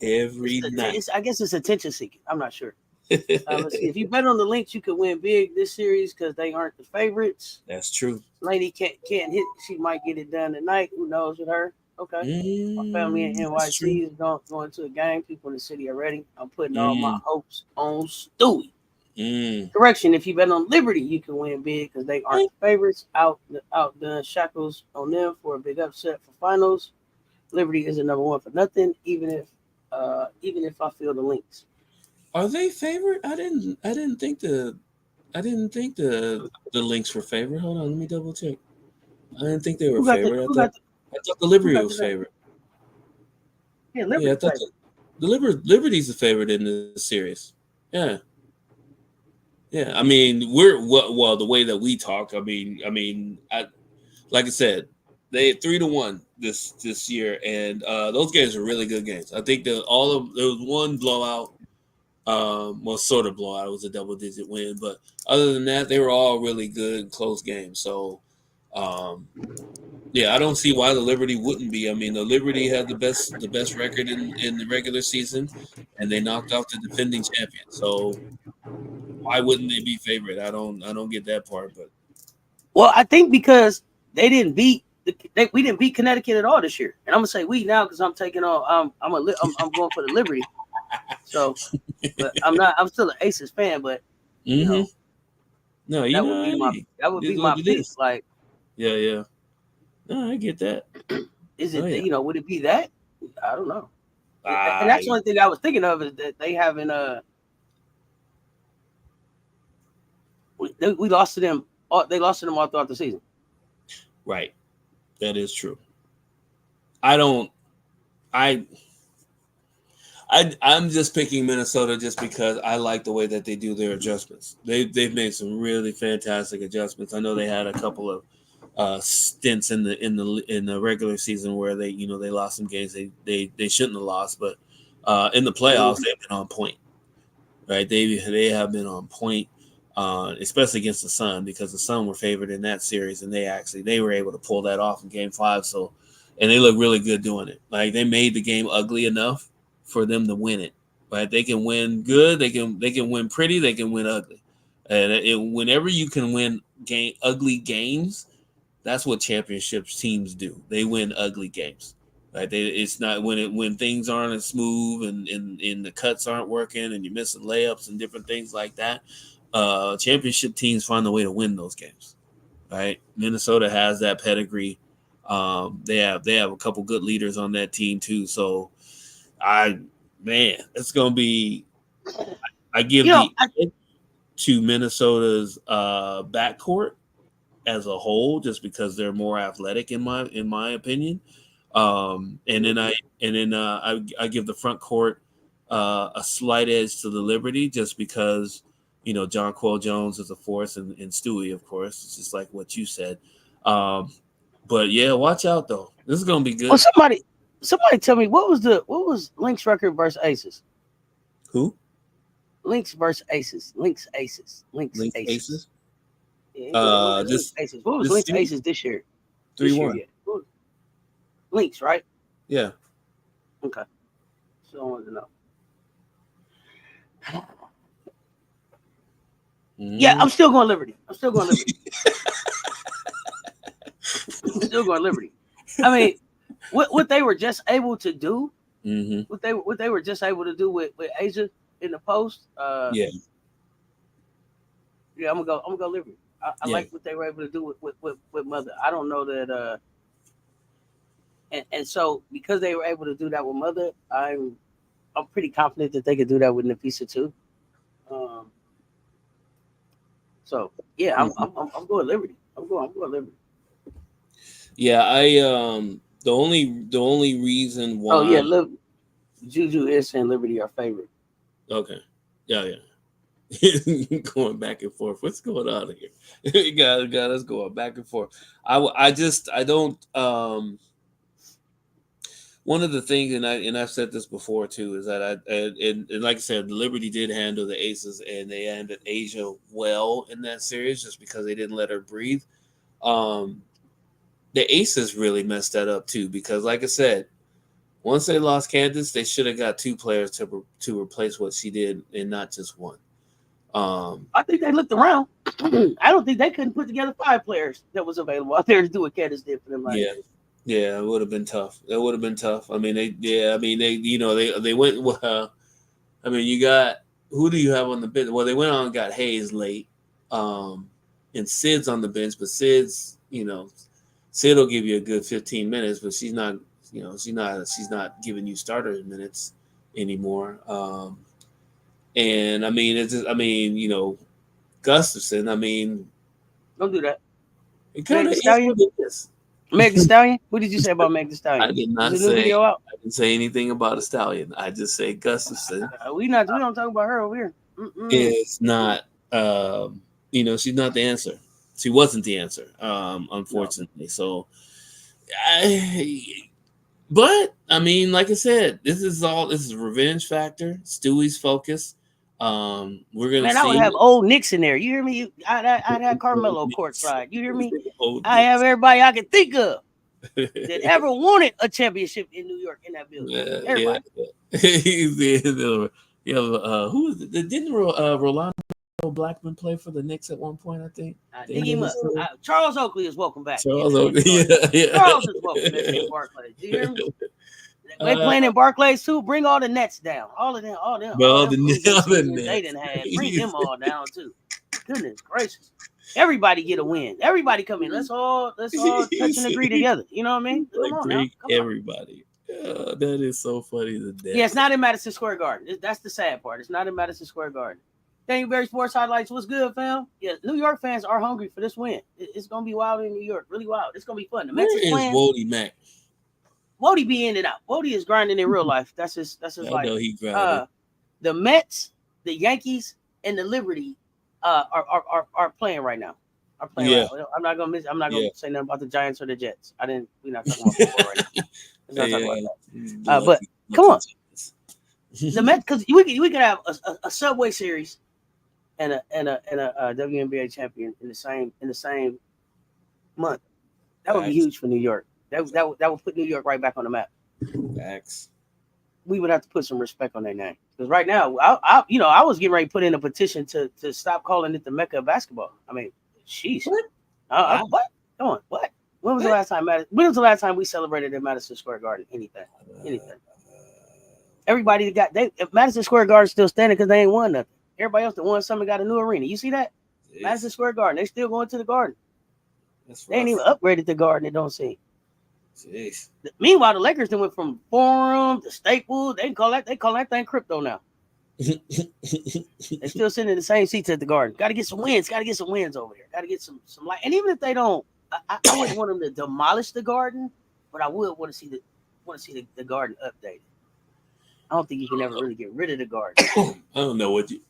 Every night. I guess it's attention seeking. I'm not sure. Let's see. If you bet on the Lynx, you could win big this series because they aren't the favorites. That's true. Lady can't hit. She might get it done tonight. Who knows with her? Okay. My family in NYC is going to a game. People in the city already. I'm putting all my hopes on Stewie. Correction, if you bet on Liberty, you can win big because they aren't the favorites. Outdone Shackles on them for a big upset for finals. Liberty isn't number one for nothing, even if I feel the links. Are they favorite? I didn't think the links were favorite. Hold on, let me double check. I didn't think they were favorite. I thought the Liberty was favorite. Yeah, Liberty. Yeah, I thought the Liberty's the favorite in the series. Yeah. Yeah, I mean, the way that we talk. Like I said, they 3-1 this year, and those games are really good games. I think there was one blowout, sort of blowout. It was a double-digit win, but other than that, they were all really good, close games. So, yeah, I don't see why the Liberty wouldn't be. I mean, the Liberty had the best record in the regular season, and they knocked off the defending champion. So why wouldn't they be favorite? I don't get that part, but I think because they didn't beat we didn't beat Connecticut at all this year, and I'm gonna say we now because I'm taking on I'm going for the Liberty. So, but I'm still an Aces fan, but you know, that would be my pick. Like, yeah. No, I get that. Is it would it be that? I don't know. And that's the only thing I was thinking of is that they haven't we lost to them. They lost to them all throughout the season. Right, that is true. I'm just picking Minnesota just because I like the way that they do their adjustments. They've made some really fantastic adjustments. I know they had a couple of stints in the regular season where they lost some games they shouldn't have lost, but in the playoffs they've been on point. Right, they have been on point. Especially against the Sun, because the Sun were favored in that series, and they were able to pull that off in Game 5. So, and they look really good doing it. Like, they made the game ugly enough for them to win it. Right? They can win good, they can win pretty, they can win ugly. And whenever you can win ugly games, that's what championships teams do. They win ugly games. Right? It's not when things aren't as smooth and the cuts aren't working and you're missing layups and different things like that. Championship teams find a way to win those games, right? Minnesota has that pedigree. They have a couple good leaders on that team too. So, it's gonna be. I give to Minnesota's backcourt as a whole, just because they're more athletic in my opinion. And then I give the front court a slight edge to the Liberty, just because. John Quill Jones is a force, and Stewie, of course. It's just like what you said. But yeah, watch out though. This is gonna be good. Well, somebody tell me what was Lynx record versus Aces? Who? Lynx versus Aces. Lynx Aces. Yeah, Aces. What was Lynx Aces this year? 3-1. Lynx, right? Yeah. Okay. So I wanted to know. Yeah, I'm still going Liberty. Still going Liberty. I mean, what they were just able to do, what they were just able to do with Asia in the post. Yeah, I'm gonna go Liberty. I like what they were able to do with Mother. I don't know that. And so because they were able to do that with Mother, I'm pretty confident that they could do that with Nafisa too. So yeah, I'm going Liberty. I'm going Liberty. Yeah, the only reason why. Oh yeah, Juju is saying Liberty are favorite. Okay. Yeah. Going back and forth. What's going on here? got us going back and forth. I don't. One of the things, and I've said this before too, is that and like I said, Liberty did handle the Aces, and they handled Asia well in that series, just because they didn't let her breathe. The Aces really messed that up too, because like I said, once they lost Candace, they should have got two players to replace what she did, and not just one. I think they looked around. I don't think they couldn't put together 5 players that was available out there to do what Candace did for them. Yeah, it would have been tough. It would have been tough. I mean, they went. I mean, you got who do you have on the bench? Well, they went on and got Hayes late, and Sid's on the bench, but Sid's, Sid will give you a good 15 minutes, but she's not, she's not giving you starter minutes anymore. And I mean, it's just, Gustafson. I mean, don't do that. it kind of is what it is. Meg Thee Stallion. What did you say about Meg Thee Stallion? I did not say. I didn't say anything about a Stallion. I just say Gustafson. We don't talk about her over here. It's not. She's not the answer. She wasn't the answer. Unfortunately. No. So, but I mean, like I said, this is a revenge factor. Stewie's focus. We're gonna. Man, I would have old Knicks in there. You hear me? I'd have Carmelo courtside. You hear me? I have everybody I can think of that ever wanted a championship in New York in that building. Everybody. Who was it? Didn't Rolando Blackman play for the Knicks at one point? I think. Dig him up. Charles Oakley is welcome back. Charles Oakley. Yeah. Charles is welcome back in Barclays. Do you hear me? They playing in Barclays too. Bring all the Nets down. All of them. The Nets. They didn't have. Bring them all down too. Goodness gracious. Everybody get a win. Everybody come in. Let's all touch and agree together. You know what I mean? Come everybody. That is so funny. Yeah, it's not in Madison Square Garden. That's the sad part. It's not in Madison Square Garden. Thank you, Barry Sports Highlights. What's good, fam? Yeah, New York fans are hungry for this win. It's gonna be wild in New York. Really wild. It's gonna be fun. The Mets is playing. Wody Mack? Wody be in and out. Wody is grinding in real life. That's his life. I know he grinding. The Mets, the Yankees, and the Liberty are playing right now. Right now. I'm not gonna say nothing about the Giants or the Jets. We're not talking about football right now. Let's not talk about that. But come on, the Mets, because we could have a Subway Series and a WNBA champion in the same month. That would be huge for New York. That would put New York right back on the map. Facts. We would have to put some respect on their name, because right now, I was getting ready to put in a petition to stop calling it the Mecca of basketball. I mean, jeez. What? What? Come on. What? When was the last time we celebrated at Madison Square Garden? Anything? Everybody that Madison Square Garden's still standing because they ain't won nothing. Everybody else that won something got a new arena. You see that? Jeez. Madison Square Garden, they still going to the Garden. They ain't even upgraded the Garden. It don't seem. Jeez. Meanwhile, the Lakers then went from Forum to Staples. They call that thing crypto now. They still sitting in the same seats at the Garden. Got to get some wins. Got to get some wins over there. Got to get some light. And even if they don't, I wouldn't want them to demolish the Garden, but I would want to see the Garden updated. I don't think you can ever really get rid of the Garden. I don't know what you.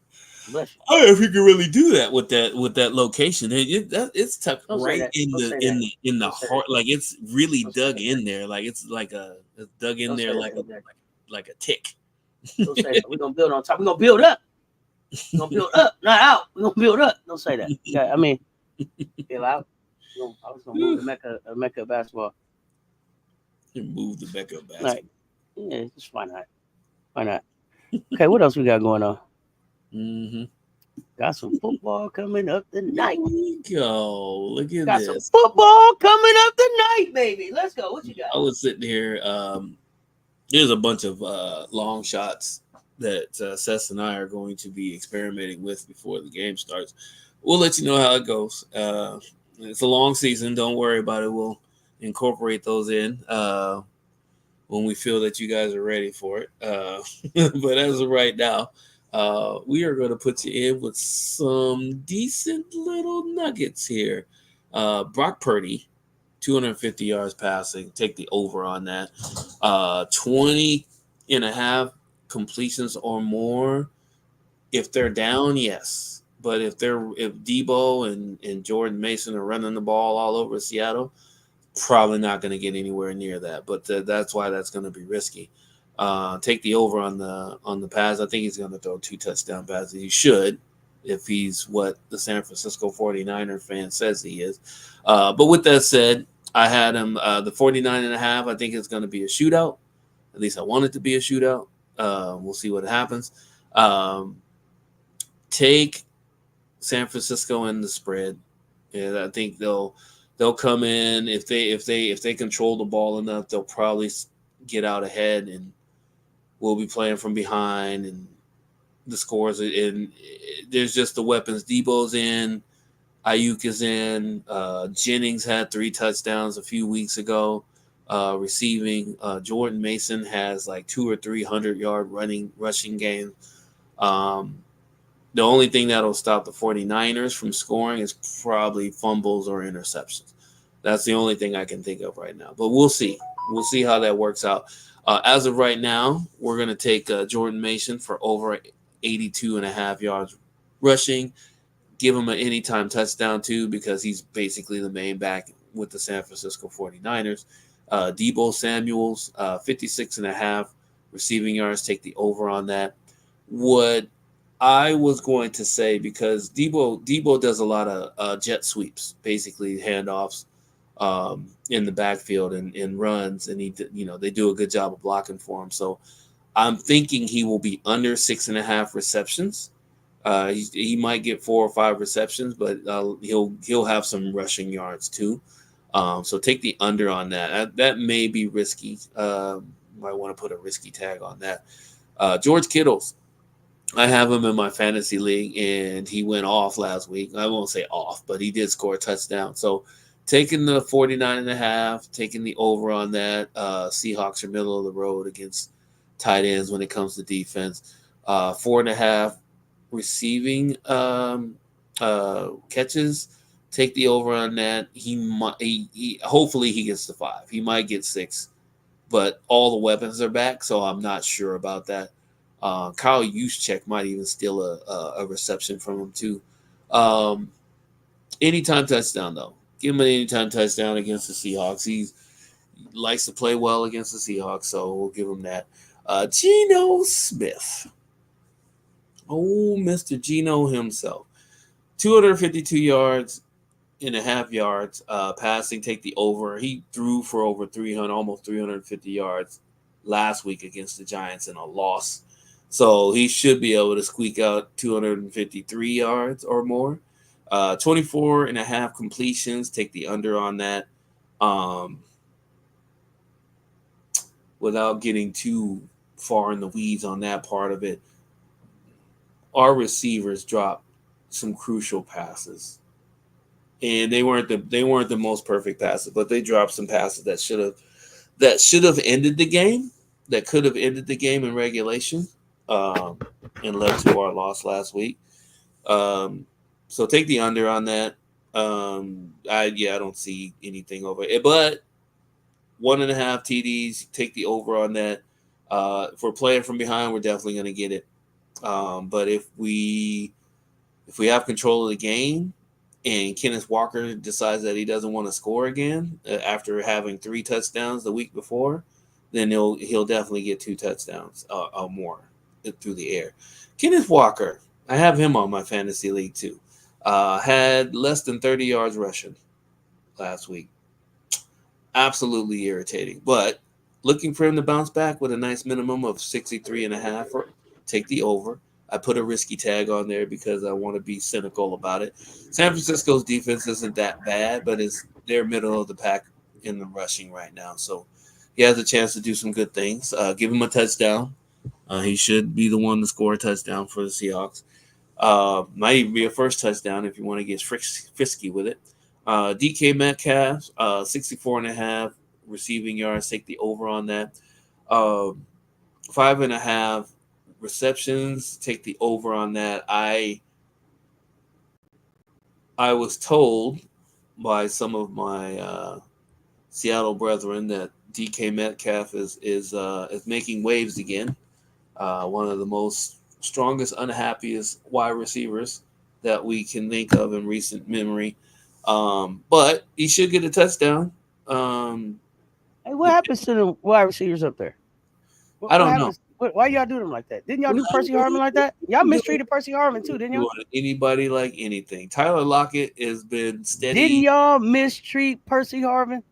I don't know if you can really do that with that location. It's tucked right in the heart, like it's really dug in there, like it's dug in there like a tick. Don't say that. We're gonna build on top. We're gonna build up. We're gonna build up, not out. We're gonna build up. Don't say that. Yeah, I mean, feel out. I was gonna move the Mecca basketball. You move the Mecca basketball. Right. Yeah, just why not? Why not? Okay, what else we got going on? Mm-hmm. Got some football coming up tonight. Here we go. Look at got this. Got some football coming up tonight, baby. Let's go. What you got? I was sitting here. There's a bunch of long shots that Cess and I are going to be experimenting with before the game starts. We'll let you know how it goes. It's a long season. Don't worry about it. We'll incorporate those in when we feel that you guys are ready for it. But as of right now, we are going to put you in with some decent little nuggets here. Brock Purdy, 250 yards passing. Take the over on that. 20 and a half completions or more. If they're down, yes. But if Debo and Jordan Mason are running the ball all over Seattle, probably not going to get anywhere near that. But that's why that's going to be risky. Take the over on the pass. I think he's going to throw 2 touchdown passes. He should, if he's what the San Francisco 49er fan says he is. But with that said, I had him the 49.5. I think it's going to be a shootout. At least I want it to be a shootout. We'll see what happens. Take San Francisco in the spread. And I think they'll come in if they control the ball enough. They'll probably get out ahead, and we'll be playing from behind, and the scores, and there's just the weapons. Debo's in, Ayuk is in. Jennings had 3 touchdowns a few weeks ago, receiving. Jordan Mason has like 200 or 300 yard rushing game. Um, the only thing that'll stop the 49ers from scoring is probably fumbles or interceptions. That's the only thing I can think of right now. But we'll see. We'll see how that works out. As of right now, we're going to take Jordan Mason for over 82.5 yards rushing. Give him an anytime touchdown, too, because he's basically the main back with the San Francisco 49ers. Debo Samuels, 56.5 receiving yards. Take the over on that. What I was going to say, because Debo does a lot of jet sweeps, basically handoffs in the backfield and runs, and they do a good job of blocking for him. So I'm thinking he will be under 6.5 receptions. He might get 4 or 5 receptions, but he'll have some rushing yards too. So take the under on that. That may be risky. Might want to put a risky tag on that. George Kittle's. I have him in my fantasy league, and he went off last week. I won't say off, but he did score a touchdown. So taking the 49.5, taking the over on that. Seahawks are middle of the road against tight ends when it comes to defense. 4.5 receiving catches. Take the over on that. Hopefully he gets to 5. He might get 6, but all the weapons are back, so I'm not sure about that. Kyle Juszczyk might even steal a reception from him too. Anytime touchdown though. Give him an anytime touchdown against the Seahawks. He likes to play well against the Seahawks, so we'll give him that. Geno Smith. Oh, Mr. Geno himself. 252.5 yards passing. Take the over. He threw for over 300, almost 350 yards last week against the Giants in a loss. So he should be able to squeak out 253 yards or more. 24.5 completions. Take the under on that. Without getting too far in the weeds on that part of it, our receivers dropped some crucial passes, and they weren't the most perfect passes, but they dropped some passes that should have ended the game, that could have ended the game in regulation, and led to our loss last week. So take the under on that. I don't see anything over it, but 1.5 TDs. Take the over on that. If we're playing from behind, we're definitely going to get it. But if we have control of the game, and Kenneth Walker decides that he doesn't want to score again after having 3 touchdowns the week before, then he'll definitely get 2 touchdowns or more through the air. Kenneth Walker, I have him on my fantasy league too. Had less than 30 yards rushing last week. Absolutely irritating. But looking for him to bounce back with a nice minimum of 63.5. Take the over. I put a risky tag on there because I want to be cynical about it. San Francisco's defense isn't that bad, but they're middle of the pack in the rushing right now. So he has a chance to do some good things. Give him a touchdown. He should be the one to score a touchdown for the Seahawks. Might even be a first touchdown if you want to get frisky with it. DK Metcalf, 64.5 receiving yards. Take the over on that. 5.5 receptions. Take the over on that. I was told by some of my Seattle brethren that DK Metcalf is making waves again. One of the most strongest, unhappiest wide receivers that we can think of in recent memory. But he should get a touchdown. Hey, what happens to the wide receivers up there? I don't know. Why y'all do them like that? Didn't y'all do Percy Harvin like that? Y'all mistreated Percy Harvin too, didn't y'all? Anybody like anything. Tyler Lockett has been steady. Didn't y'all mistreat Percy Harvin?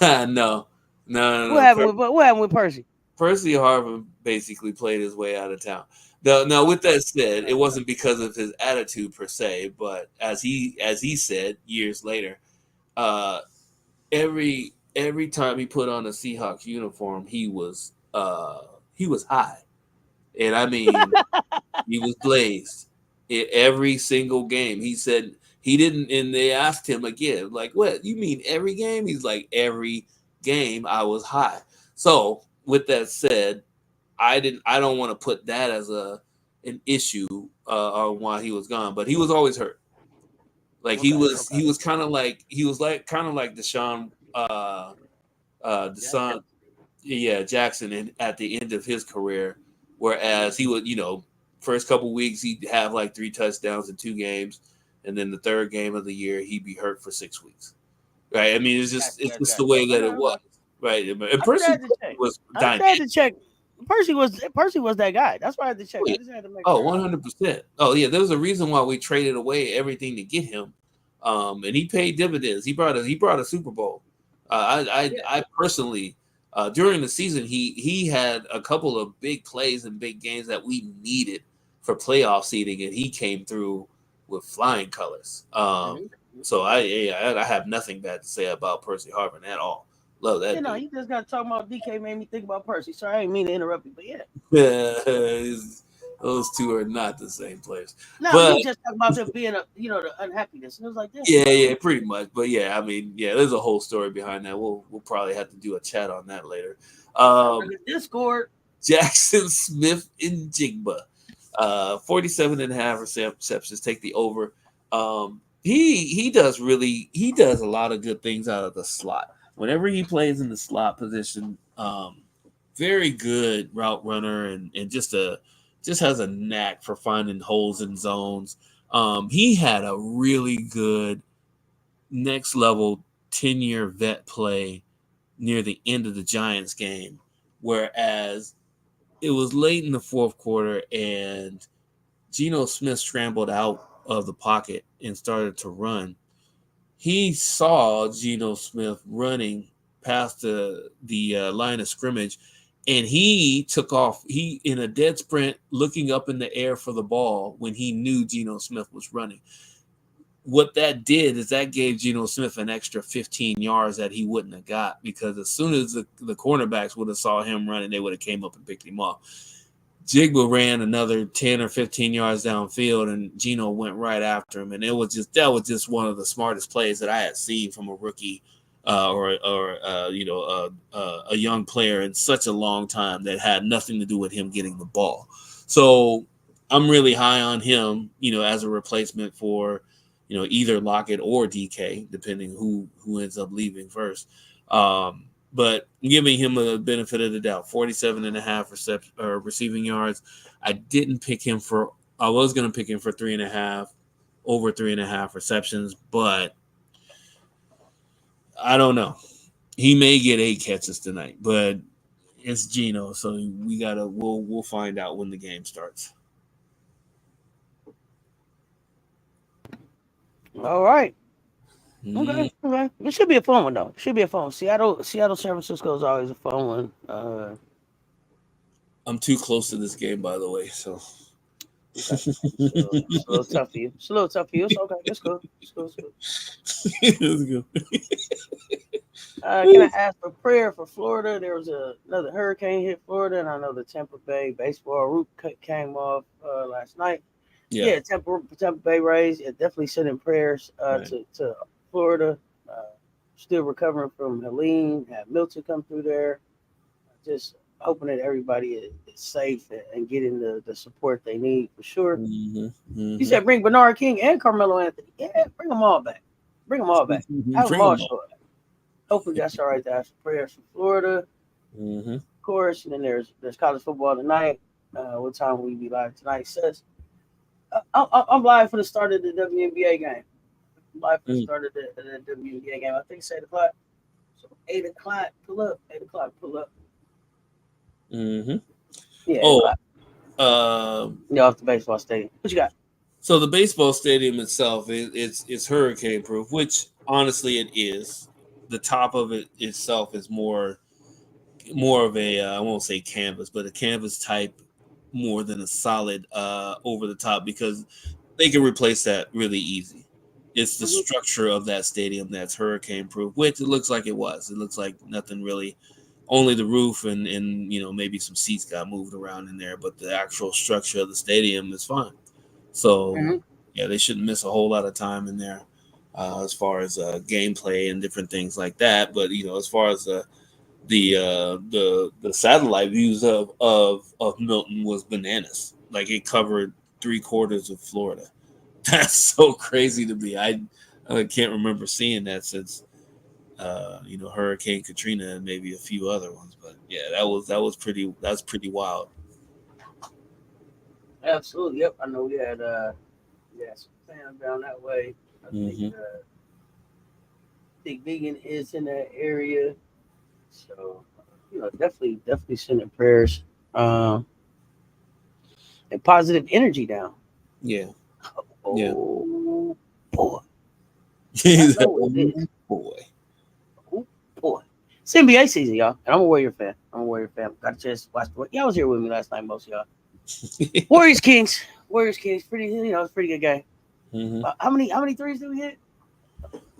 No. What happened with Percy? Percy Harvin basically played his way out of town. Now, with that said, it wasn't because of his attitude per se, but as he said years later, every time he put on a Seahawks uniform, he was high, and I mean He was glazed in every single game. He said he didn't, and they asked him again, like, "What you mean every game?" He's like, "Every game I was high." So with that said, I don't want to put that as an issue on why he was gone, but he was always hurt. Like he was kind of like Deshaun Jackson. Deshaun yeah, Jackson at the end of his career, whereas he would, first couple weeks he'd have like 3 touchdowns in 2 games, and then the third game of the year he'd be hurt for 6 weeks. Right? I mean, it's just the way that it was. Right? And I just Percy had to check. was I just dynamic. had to check. Percy was that guy. That's why I had to check. I just had to make Oh, sure. 100%. Oh, yeah. There was a reason why we traded away everything to get him. And he paid dividends. He brought a Super Bowl. I personally, during the season, he had a couple of big plays and big games that we needed for playoff seeding, and he came through with flying colors. So I have nothing bad to say about Percy Harvin at all. Love that dude. You just got to talk about DK made me think about Percy. Sorry, I didn't mean to interrupt you, but yeah. Those two are not the same players. No, but we just talking about them being the unhappiness. And it was like this. Yeah, pretty much. But yeah, I mean, yeah, there's a whole story behind that. We'll probably have to do a chat on that later. Discord. Jackson Smith and Jigba. 47.5 receptions. Take the over. He does a lot of good things out of the slot. Whenever he plays in the slot position, very good route runner and just has a knack for finding holes in zones. He had a really good next level 10-year vet play near the end of the Giants game, whereas it was late in the fourth quarter and Geno Smith scrambled out of the pocket and started to run. He saw Geno Smith running past the line of scrimmage, and he took off. He in a dead sprint, looking up in the air for the ball when he knew Geno Smith was running. What that did is that gave Geno Smith an extra 15 yards that he wouldn't have got, because as soon as the cornerbacks would have saw him running, they would have came up and picked him up. Jigba ran another 10 or 15 yards downfield, and Geno went right after him. And that was just one of the smartest plays that I had seen from a rookie or a young player in such a long time that had nothing to do with him getting the ball. So I'm really high on him, as a replacement for, either Lockett or DK, depending who ends up leaving first. But giving him a benefit of the doubt, 47.5 receiving yards. I didn't pick him I was going to pick him for 3.5, over 3.5 receptions, but I don't know. He may get 8 catches tonight, but it's Geno, so we'll find out when the game starts. All right. Okay. It should be a fun one though. It should be a fun one. Seattle, San Francisco is always a fun one. I'm too close to this game, by the way, so it's a little tough for you. It's okay. It's cool. Let's go. Can I ask for prayer for Florida? There was another hurricane hit Florida, and I know the Tampa Bay baseball route came off last night. Yeah, Tampa Bay Rays. Definitely sending prayers to Florida. Still recovering from Helene. Had Milton come through there. Just hoping that everybody is safe and getting the support they need for sure. You said bring Bernard King and Carmelo Anthony. Yeah, bring them all back. Have them all show up. Hopefully that's all right to ask for prayers for Florida. Of course, and then there's college football tonight. What time will we be live tonight? Says I'm live for the start of the WNBA game. I think it's 8 o'clock. So 8 o'clock, pull up. 8 o'clock, pull up. Yeah. Off the baseball stadium. What you got? So the baseball stadium itself, it's hurricane proof, which honestly it is. The top of it itself is more of a I won't say canvas, but a canvas type more than a solid over the top, because they can replace that really easy. It's the structure of that stadium that's hurricane proof, which it looks like it was. It looks like nothing really only the roof and maybe some seats got moved around in there, but the actual structure of the stadium is fine. So yeah, they shouldn't miss a whole lot of time in there as far as gameplay and different things like that. But as far as the satellite views of Milton was bananas. Like it covered 3/4 of Florida. That's so crazy to me. I can't remember seeing that since Hurricane Katrina and maybe a few other ones. But yeah, that's pretty wild. Absolutely. Yep. I know we had some fans down that way. I think Vegan is in that area. So definitely sending prayers and positive energy down. Yeah. Oh Yeah. boy. Boy. Oh boy. It's NBA season, y'all. And I'm a Warrior fan. Got a chance to watch y'all was here with me last night, most of y'all. Warriors Kings. Pretty it's a pretty good game. How many threes did we hit?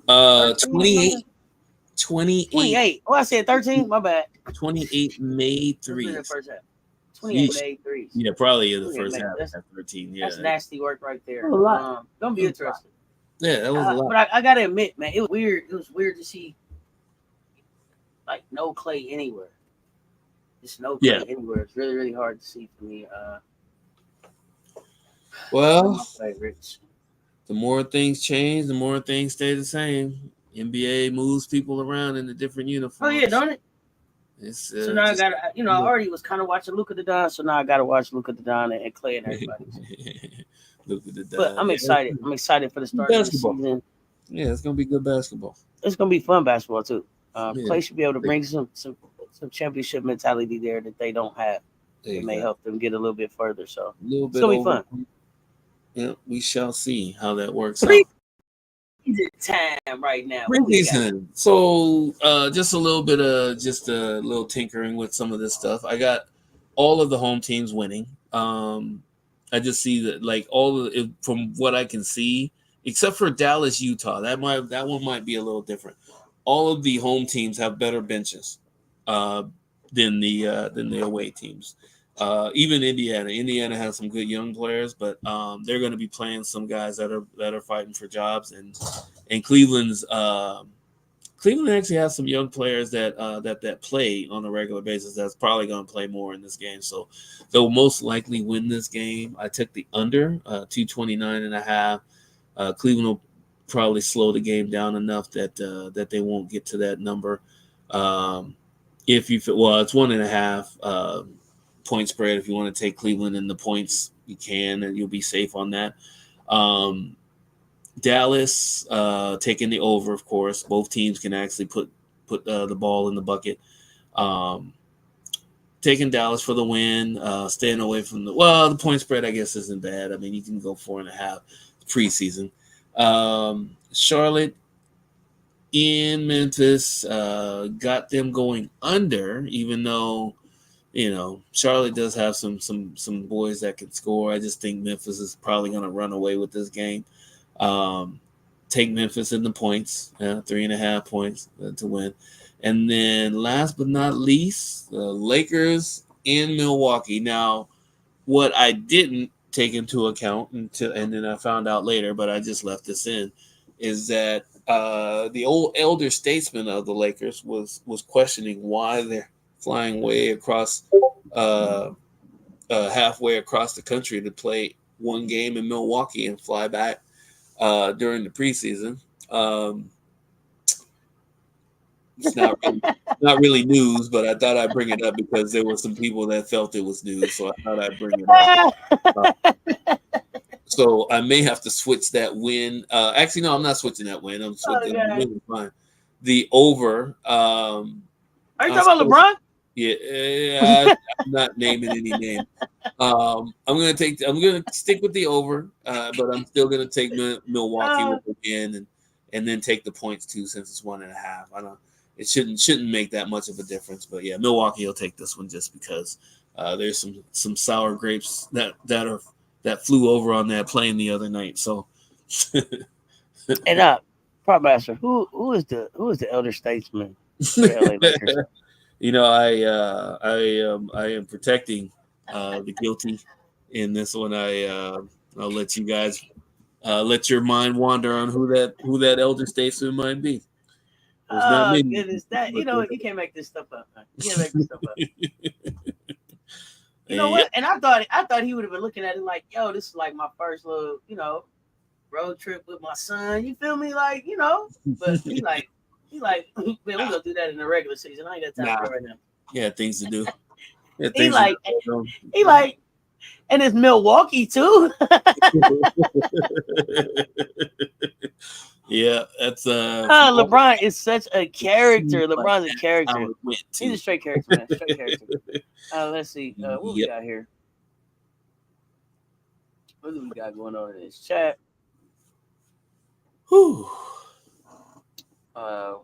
28. 28. Oh, I said 13. My bad. 28 made threes. 28 made threes. Yeah, probably in the first half. That's 13. Yeah, that's nasty work right there. Gonna be interesting. Yeah, that was a lot. But I gotta admit, man, it was weird. It was weird to see like no Clay anywhere. Just no Clay anywhere. It's really, really hard to see for me. Well, favorites. The more things change, the more things stay the same. NBA moves people around in the different uniforms. Oh yeah, don't it? So now I gotta, I already was kind of watching Luka the Don, so now I gotta watch Luka the Don and Clay and everybody. Luka the Don. But I'm excited. I'm excited for the start of the season. Yeah, it's gonna be good basketball. It's gonna be fun basketball too. Clay should be able to bring some championship mentality there that they don't have. It may help them get a little bit further. So it's gonna be fun. Yeah, we shall see how that works out. Time right now. Preseason. So just a little bit of a little tinkering with some of this stuff. I got all of the home teams winning. I just see that like all of it, from what I can see, except for Dallas, Utah. That one might be a little different. All of the home teams have better benches than the away teams. Even Indiana has some good young players, but they're going to be playing some guys that are fighting for jobs, and Cleveland actually has some young players that play on a regular basis. That's probably going to play more in this game, so they'll most likely win this game. I took the under 229.5. Cleveland will probably slow the game down enough that they won't get to that number. It's 1.5. Point spread. If you want to take Cleveland in the points, you can, and you'll be safe on that. Dallas taking the over, of course. Both teams can actually put the ball in the bucket. Taking Dallas for the win. Staying away from the point spread, I guess, isn't bad. I mean, you can go 4.5 preseason. Charlotte in Memphis got them going under, even though. Charlotte does have some boys that can score. I just think Memphis is probably going to run away with this game. Take Memphis in the points, 3.5 points to win. And then last but not least, the Lakers in Milwaukee. Now, what I didn't take into account and then I found out later, but I just left this in, is that the old elder statesman of the Lakers was questioning why they're flying way across, halfway across the country to play one game in Milwaukee and fly back during the preseason. It's not really news, but I thought I'd bring it up because there were some people that felt it was news, so I thought I'd bring it up. So I may have to switch that win. Actually, no, I'm not switching that win. I'm switching the win. Fine. The over. Are you talking about LeBron? Yeah, I'm not naming any name. I'm gonna stick with the over, but I'm still gonna take Milwaukee again, and then take the points too, since it's 1.5. I don't. It shouldn't make that much of a difference, but yeah, Milwaukee will take this one just because there's some sour grapes that flew over on that plane the other night. So, and Prop Master, who is the elder statesman for the LA Lakers? You know, I am protecting the guilty in this one. I'll let you guys let your mind wander on who that elder statesman might be. It's not Oh me. goodness, that you know what? You can't make this stuff up, man. You can't make this stuff up. You know Yeah. what? And I thought he would have been looking at it like, yo, this is like my first little, road trip with my son. You feel me? Like, but he like, man, we're gonna do that in the regular season. I ain't got time for it right now. Yeah, things to do. Yeah, He things like, to do. he like, and it's Milwaukee too. Yeah, that's LeBron is such a character. but LeBron's a that's character. how it went He's a too. straight character, man. Straight character. Let's see. What we Yep. got here? What do we got going on in this chat? Whew.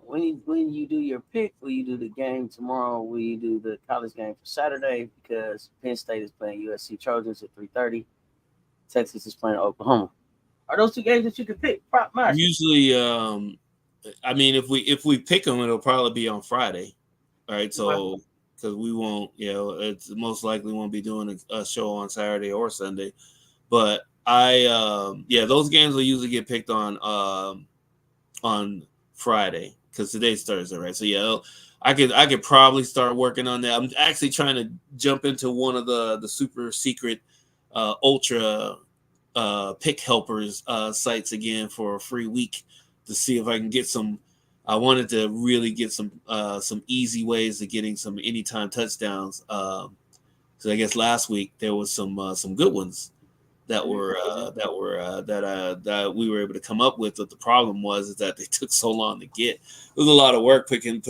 When you do your pick, will you do the game tomorrow? Will you do the college game for Saturday? Because Penn State is playing USC Trojans at 3:30. Texas is playing Oklahoma. Are those two games that you can pick? Usually, I mean, if we pick them, it'll probably be on Friday, all right? So because we won't, it's most likely won't be doing a show on Saturday or Sunday, but those games will usually get picked on Friday because today's Thursday, right? So I could probably start working on that. I'm actually trying to jump into one of the super secret ultra pick helpers sites again for a free week to see if I can get some. I wanted to really get some easy ways of getting some anytime touchdowns. So I guess last week there was some good ones that we were able to come up with. But the problem was that they took so long to get. It was a lot of work putting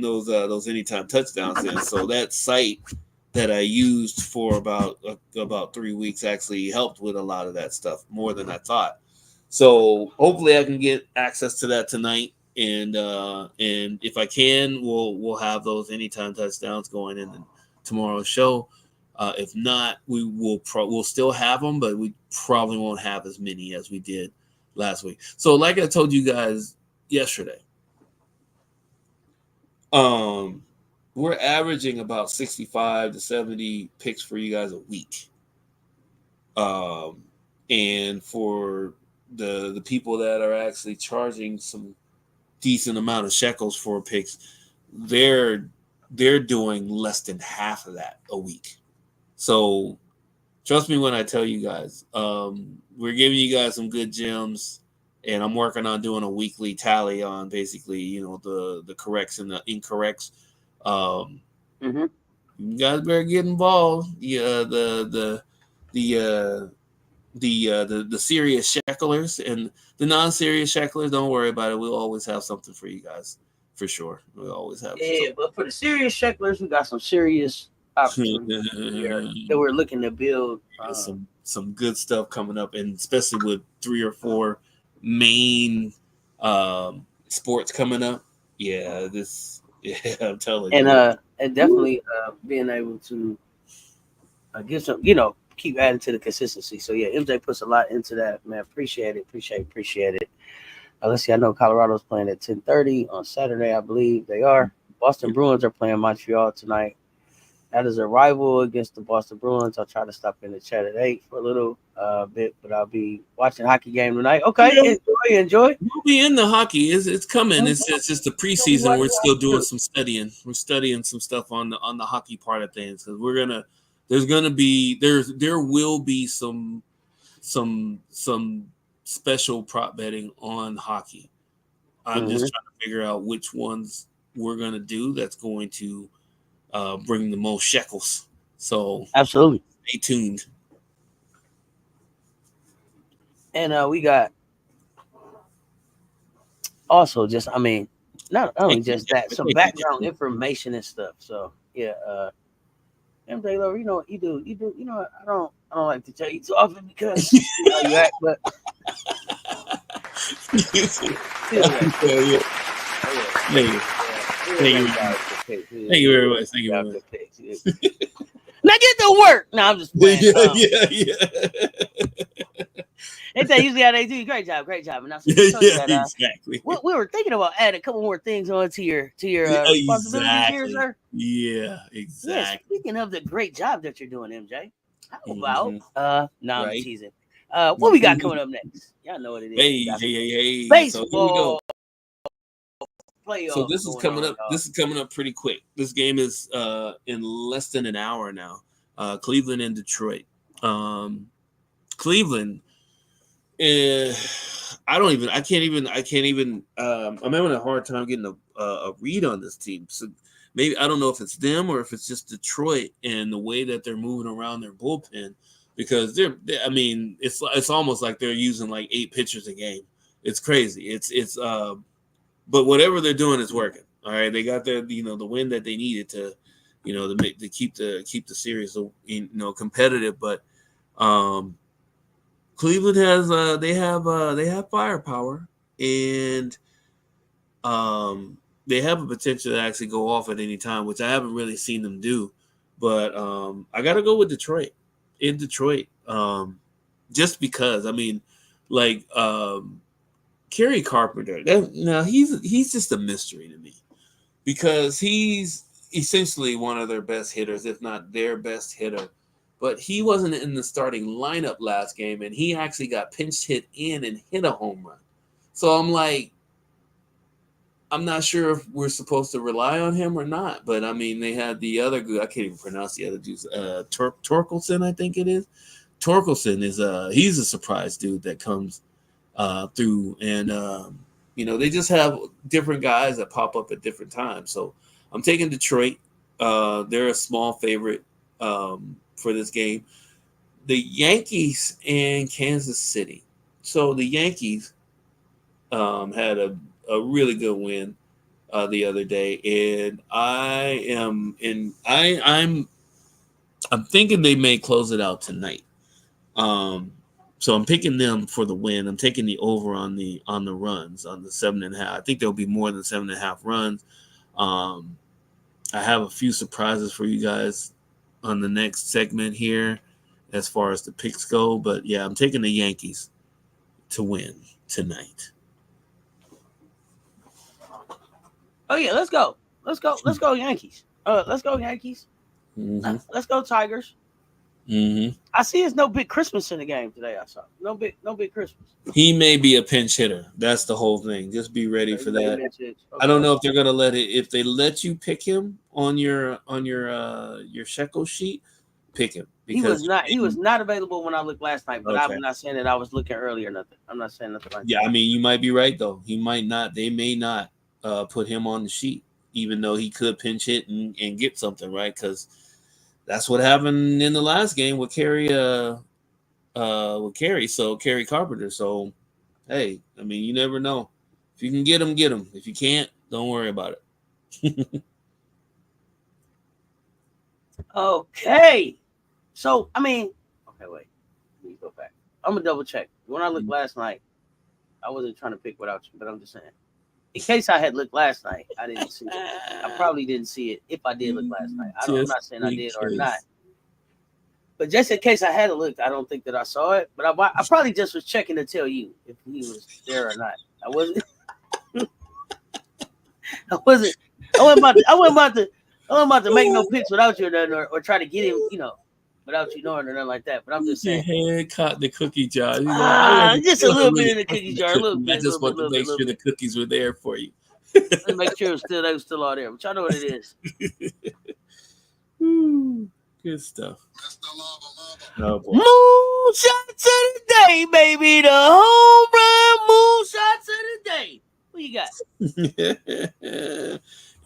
those anytime touchdowns in. So that site that I used for about 3 weeks actually helped with a lot of that stuff more than I thought. So hopefully I can get access to that tonight, and if I can, we'll have those anytime touchdowns going in tomorrow's show. If not, we'll still have them, but we probably won't have as many as we did last week. So like I told you guys yesterday, we're averaging about 65 to 70 picks for you guys a week. And for the people that are actually charging some decent amount of shekels for picks, they're doing less than half of that a week. So trust me when I tell you guys, we're giving you guys some good gems, and I'm working on doing a weekly tally on basically, the corrects and the incorrects. You guys better get involved. Yeah, the serious shecklers and the non-serious shecklers, don't worry about it. We'll always have something for you guys, for sure. We'll always have. Yeah, but for the serious shecklers, we got some serious opportunities that we're looking to build. Some good stuff coming up, and especially with 3 or 4 main sports coming up. Yeah, I'm telling you. And definitely being able to give some, keep adding to the consistency. So yeah, MJ puts a lot into that, man. Appreciate it. Let's see. I know Colorado's playing at 10:30 on Saturday. I believe they are. Boston Bruins are playing Montreal tonight. That is a rival against the Boston Bruins. I'll try to stop in the chat at 8 for a little bit, but I'll be watching a hockey game tonight. Okay, enjoy. We'll be in the hockey. It's coming. It's just the preseason. We're still doing some studying. We're studying some stuff on the hockey part of things because there will be some special prop betting on hockey. I'm just trying to figure out which ones we're gonna do that's going to bring the most shekels. So absolutely stay tuned. And we got also just, not only just that, some background information and stuff. So yeah, MJLover, you know what you do. I don't like to tell you too often because how you act, but Thank you very much. Thank you very much. Now get to work. No, I'm just playing. Yeah. And say usually how they do. Great job. And I said, Exactly. we were thinking about adding a couple more things on to your responsibilities here, sir. Yeah, exactly. Yeah, speaking of the great job that you're doing, MJ, how about I'm right. teasing. What we got coming up next? Y'all know what it is. Hey. Baseball. So here we go. Playoffs. So this is coming up. Y'all. This is coming up pretty quick. This game is in less than an hour now. Cleveland and Detroit. Cleveland. I can't even. I'm having a hard time getting a read on this team. So maybe I don't know if it's them or if it's just Detroit and the way that they're moving around their bullpen, because it's almost like they're using like 8 pitchers a game. It's crazy. But whatever they're doing is working. All right, they got their the win that they needed to keep the series competitive. But Cleveland has they have firepower, and they have a potential to actually go off at any time, which I haven't really seen them do. But I got to go with Detroit. In Detroit, just because Kerry Carpenter. He's just a mystery to me, because he's essentially one of their best hitters, if not their best hitter. But he wasn't in the starting lineup last game, and he actually got pinch hit in and hit a home run. So I'm not sure if we're supposed to rely on him or not. But they had the other I can't even pronounce the other dude's Torkelson, I think it is. Torkelson is he's a surprise dude that comes through, and they just have different guys that pop up at different times. So I'm taking Detroit. They're a small favorite for this game. The Yankees and Kansas City. So the Yankees had a really good win the other day, and I'm thinking they may close it out tonight. So I'm picking them for the win. I'm taking the over on the runs, on the 7.5. I think there'll be more than 7.5 runs. I have a few surprises for you guys on the next segment here as far as the picks go. But yeah, I'm taking the Yankees to win tonight. Oh yeah, let's go Yankees. Let's go Yankees. Mm-hmm. Let's go Tigers. Mm-hmm. I see there's no big Christmas in the game today. I saw no big Christmas. He may be a pinch hitter. That's the whole thing. Just be ready for that. Okay. I don't know if they're gonna let it. If they let you pick him on your shekel sheet, pick him. Because he was not available when I looked last night. But okay. I'm not saying that I was looking early or nothing. I'm not saying nothing like that. Yeah, you might be right though. He might not. They may not put him on the sheet, even though he could pinch hit and get something, right? Because that's what happened in the last game with Kerry Carpenter. So, hey, you never know. If you can get him, get him. If you can't, don't worry about it. Okay. So, okay, wait. Let me go back. I'm going to double check. When I looked last night, I wasn't trying to pick without you, but I'm just saying. In case I had looked last night, I didn't see it. I probably didn't see it if I did look last night. I'm not saying I did or not. But just in case I had looked, I don't think that I saw it. But I probably just was checking to tell you if he was there or not. I wasn't. I wasn't about to make no picks without you or try to get him, without you knowing or nothing like that. But I'm just saying. Your hand caught the cookie jar. Just a little bit in the cookie jar. A little bit. I just want to make sure the cookies were there for you. Let's make sure they were still all there. But y'all know what it is. Good stuff. Oh, boy. Moonshots of the day, baby. The home run moonshots of the day. What you got?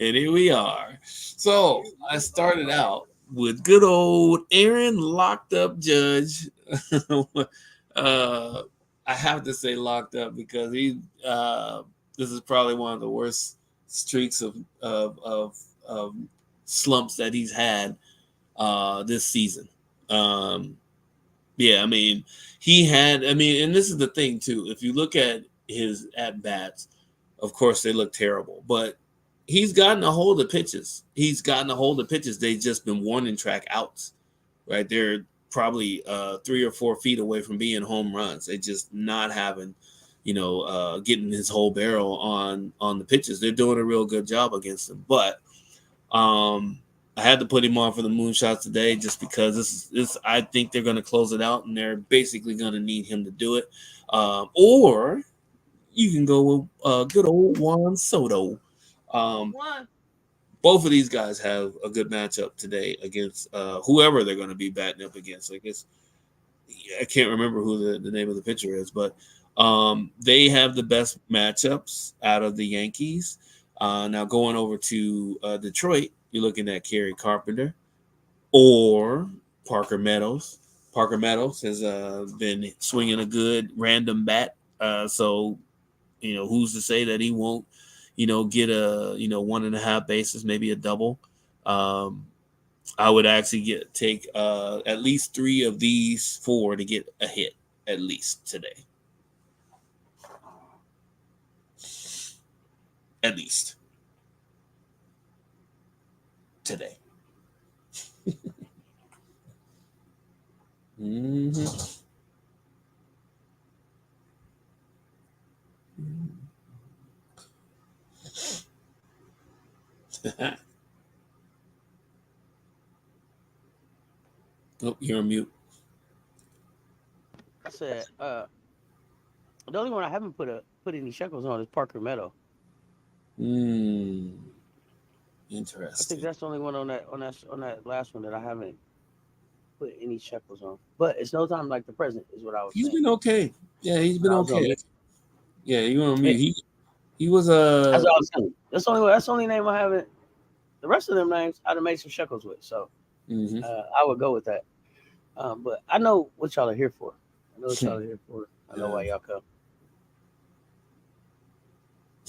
And here we are. So I started out with good old Aaron Locked Up Judge. I have to say locked up because this is probably one of the worst streaks of slumps that he's had this season. He had, and this is the thing too. If you look at his at bats, of course they look terrible, but he's gotten a hold of pitches. They've just been warning track outs, right? They're probably 3 or 4 feet away from being home runs. They just not having, getting his whole barrel on the pitches. They're doing a real good job against him. But I had to put him on for the moonshots today just because this I think they're going to close it out, and they're basically going to need him to do it. Or you can go with good old Juan Soto. Both of these guys have a good matchup today against whoever they're going to be batting up against. I guess I can't remember who the name of the pitcher is, but they have the best matchups out of the Yankees. Now going over to Detroit, you're looking at Kerry Carpenter or Parker Meadows. Parker Meadows has been swinging a good random bat. So, who's to say that he won't, get a, 1.5 bases, maybe a double. I would actually take at least 3 of these 4 to get a hit at least today. At least today. Mm-hmm. Oh, you're on mute. I said, the only one I haven't put any shekels on is Parker Meadow. Interesting. I think that's the only one on that last one that I haven't put any shekels on. But it's no time like the present, is what I was saying. He's been okay. Yeah, he's been okay. Yeah, you on mute. He was That's what I was saying. That's the only name I haven't. The rest of them names I'd have made some shekels with. So I would go with that. But I know what y'all are here for. I know why y'all come.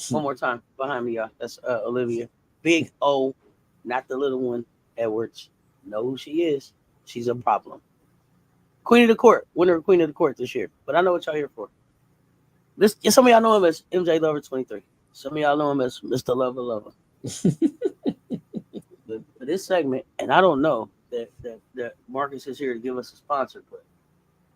One more time behind me, y'all. That's Olivia. Big O, not the little one. Edwards. Know who she is. She's a problem. Queen of the Court. Winner of Queen of the Court this year. But I know what y'all here for. Some of y'all know him as MJLover23. Some of y'all know him as Mr. Lover. But for this segment, and I don't know that Marcus is here to give us a sponsor, but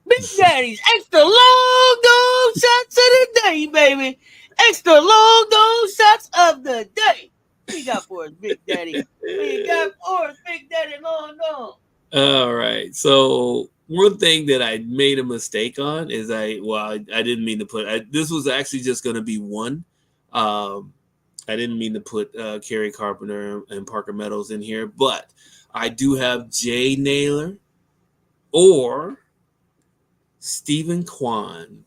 Big Daddy's extra long dome shots of the day, baby. Extra long dome shots of the day. What you got for us, Big Daddy? Long dome. All right. So one thing that I made a mistake on is I didn't mean to put. This was actually just going to be one. I didn't mean to put Kerry Carpenter and Parker Meadows in here, but I do have Jay Naylor or Stephen Kwan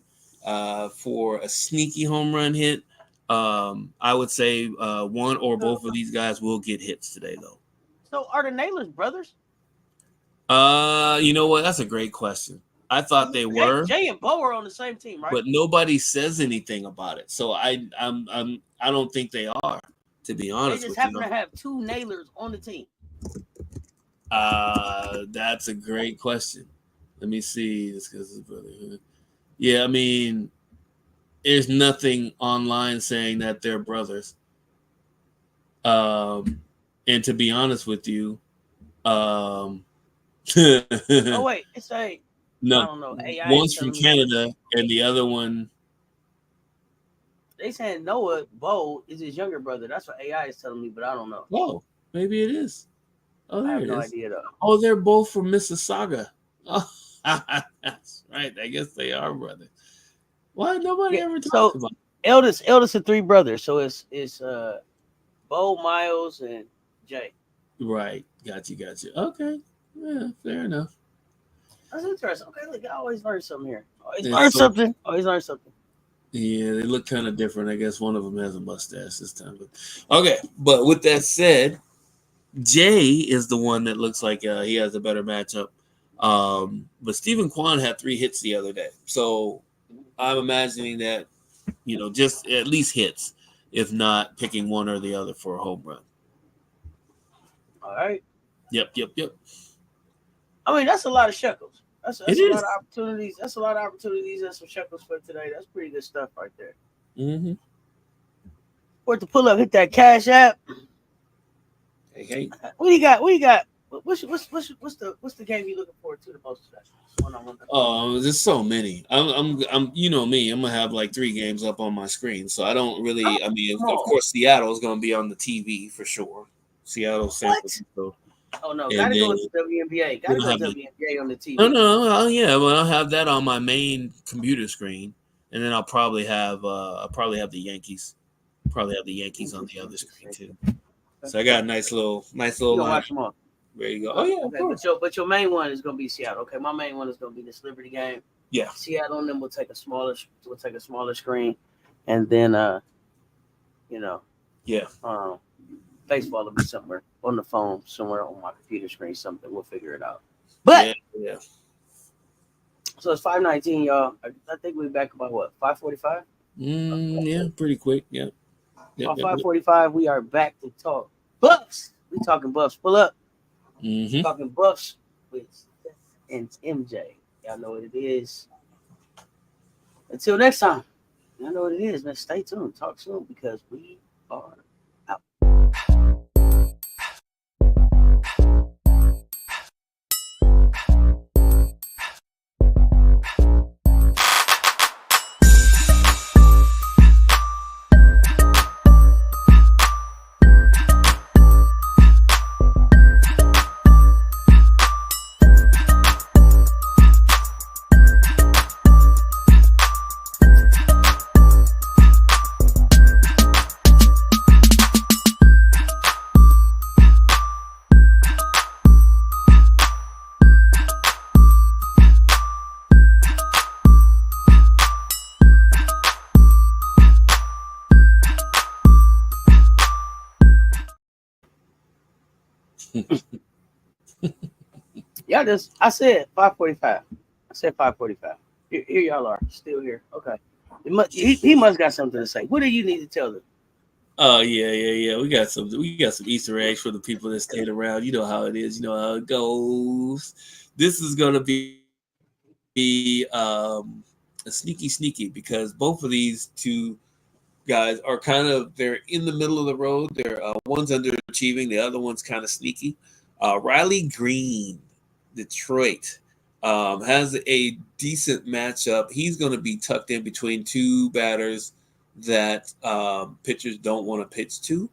for a sneaky home run hit. I would say one or both of these guys will get hits today, though. So are the Naylors brothers? You know what? That's a great question. I thought they were. Jay and Bo are on the same team, right? But nobody says anything about it, so I don't think they are. To be honest, they just happen to have 2 Naylors on the team. That's a great question. Let me see. Yeah, I mean, there's nothing online saying that they're brothers. And to be honest with you, oh wait, it's a no. I don't know. AI one's from Canada and the other one. They saying Noah Bo is his younger brother. That's what AI is telling me, but I don't know. Oh, maybe it is. Oh, I have no idea though. Oh, they're both from Mississauga. Oh, that's right. I guess they are brothers. Why nobody ever talks about it? Eldest of 3 brothers. So it's Bo, Miles, and Jay. Right. Got you. Okay. Yeah, fair enough. That's interesting. Okay, look, I always learn something here. Always learn something. Yeah, they look kind of different. I guess one of them has a mustache this time. But with that said, Jay is the one that looks like he has a better matchup. But Stephen Kwan had 3 hits the other day. So I'm imagining that, just at least hits, if not picking one or the other for a home run. All right. Yep. I mean, that's a lot of shekels. That's a is. lot of opportunities. That's a lot of opportunities and some shekels for today. That's pretty good stuff right there. Mm-hmm. Worth to pull up, hit that Cash App. Hey. What do you got? What's the game you looking forward to the most today? Oh, there's so many. I'm you know me. I'm gonna have like 3 games up on my screen, so I don't really. I mean, of course, Seattle's gonna be on the TV for sure. Seattle, San Francisco. Oh no, gotta go to WNBA. Gotta go to WNBA on the TV. No, yeah. Well, I'll have that on my main computer screen, and then I'll probably have the Yankees. Probably have the Yankees on the other screen too. So I got a nice little. You watch them all. There you go. Oh yeah, okay, but your main one is gonna be Seattle. Okay, my main one is gonna be this Liberty game. Yeah, Seattle and them will take a smaller screen, and then baseball will be somewhere on the phone, somewhere on my computer screen. Something we'll figure it out. But yeah. So it's 5:19, y'all. I think we're back about what 5:45. Yeah, pretty quick. Yeah. 5:45, we are back to talk Buffs. We talking Buffs. Pull up. Talking Buffs with Cess and MJ. Y'all know what it is. Until next time, y'all know what it is, man. Stay tuned. Talk soon because we are out. I said 5:45. I said 5:45. Here y'all are, still here. Okay. He must got something to say. What do you need to tell them? Oh yeah. We got some Easter eggs for the people that stayed around. You know how it is. You know how it goes. This is gonna be a sneaky because both of these two guys are they're in the middle of the road. They're one's underachieving, the other one's kind of sneaky. Riley Green, Detroit, has a decent matchup. He's going to be tucked in between 2 batters that pitchers don't want to pitch to.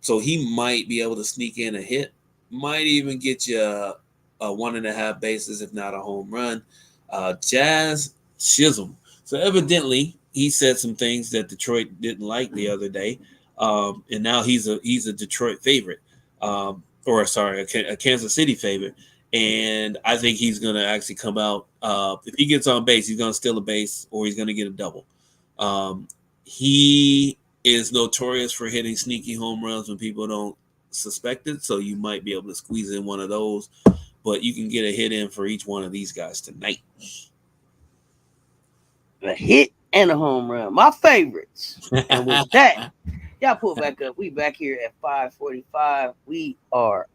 So he might be able to sneak in a hit, might even get you a 1.5 bases, if not a home run. Jazz Chisholm. So evidently he said some things that Detroit didn't like the other day. And now he's a Detroit favorite. A Kansas City favorite. And I think he's going to actually come out. If he gets on base, he's going to steal a base or he's going to get a double. He is notorious for hitting sneaky home runs when people don't suspect it. So you might be able to squeeze in one of those. But you can get a hit in for each one of these guys tonight. A hit and a home run. My favorites. And with that, y'all pull back up. We back here at 5:45. We are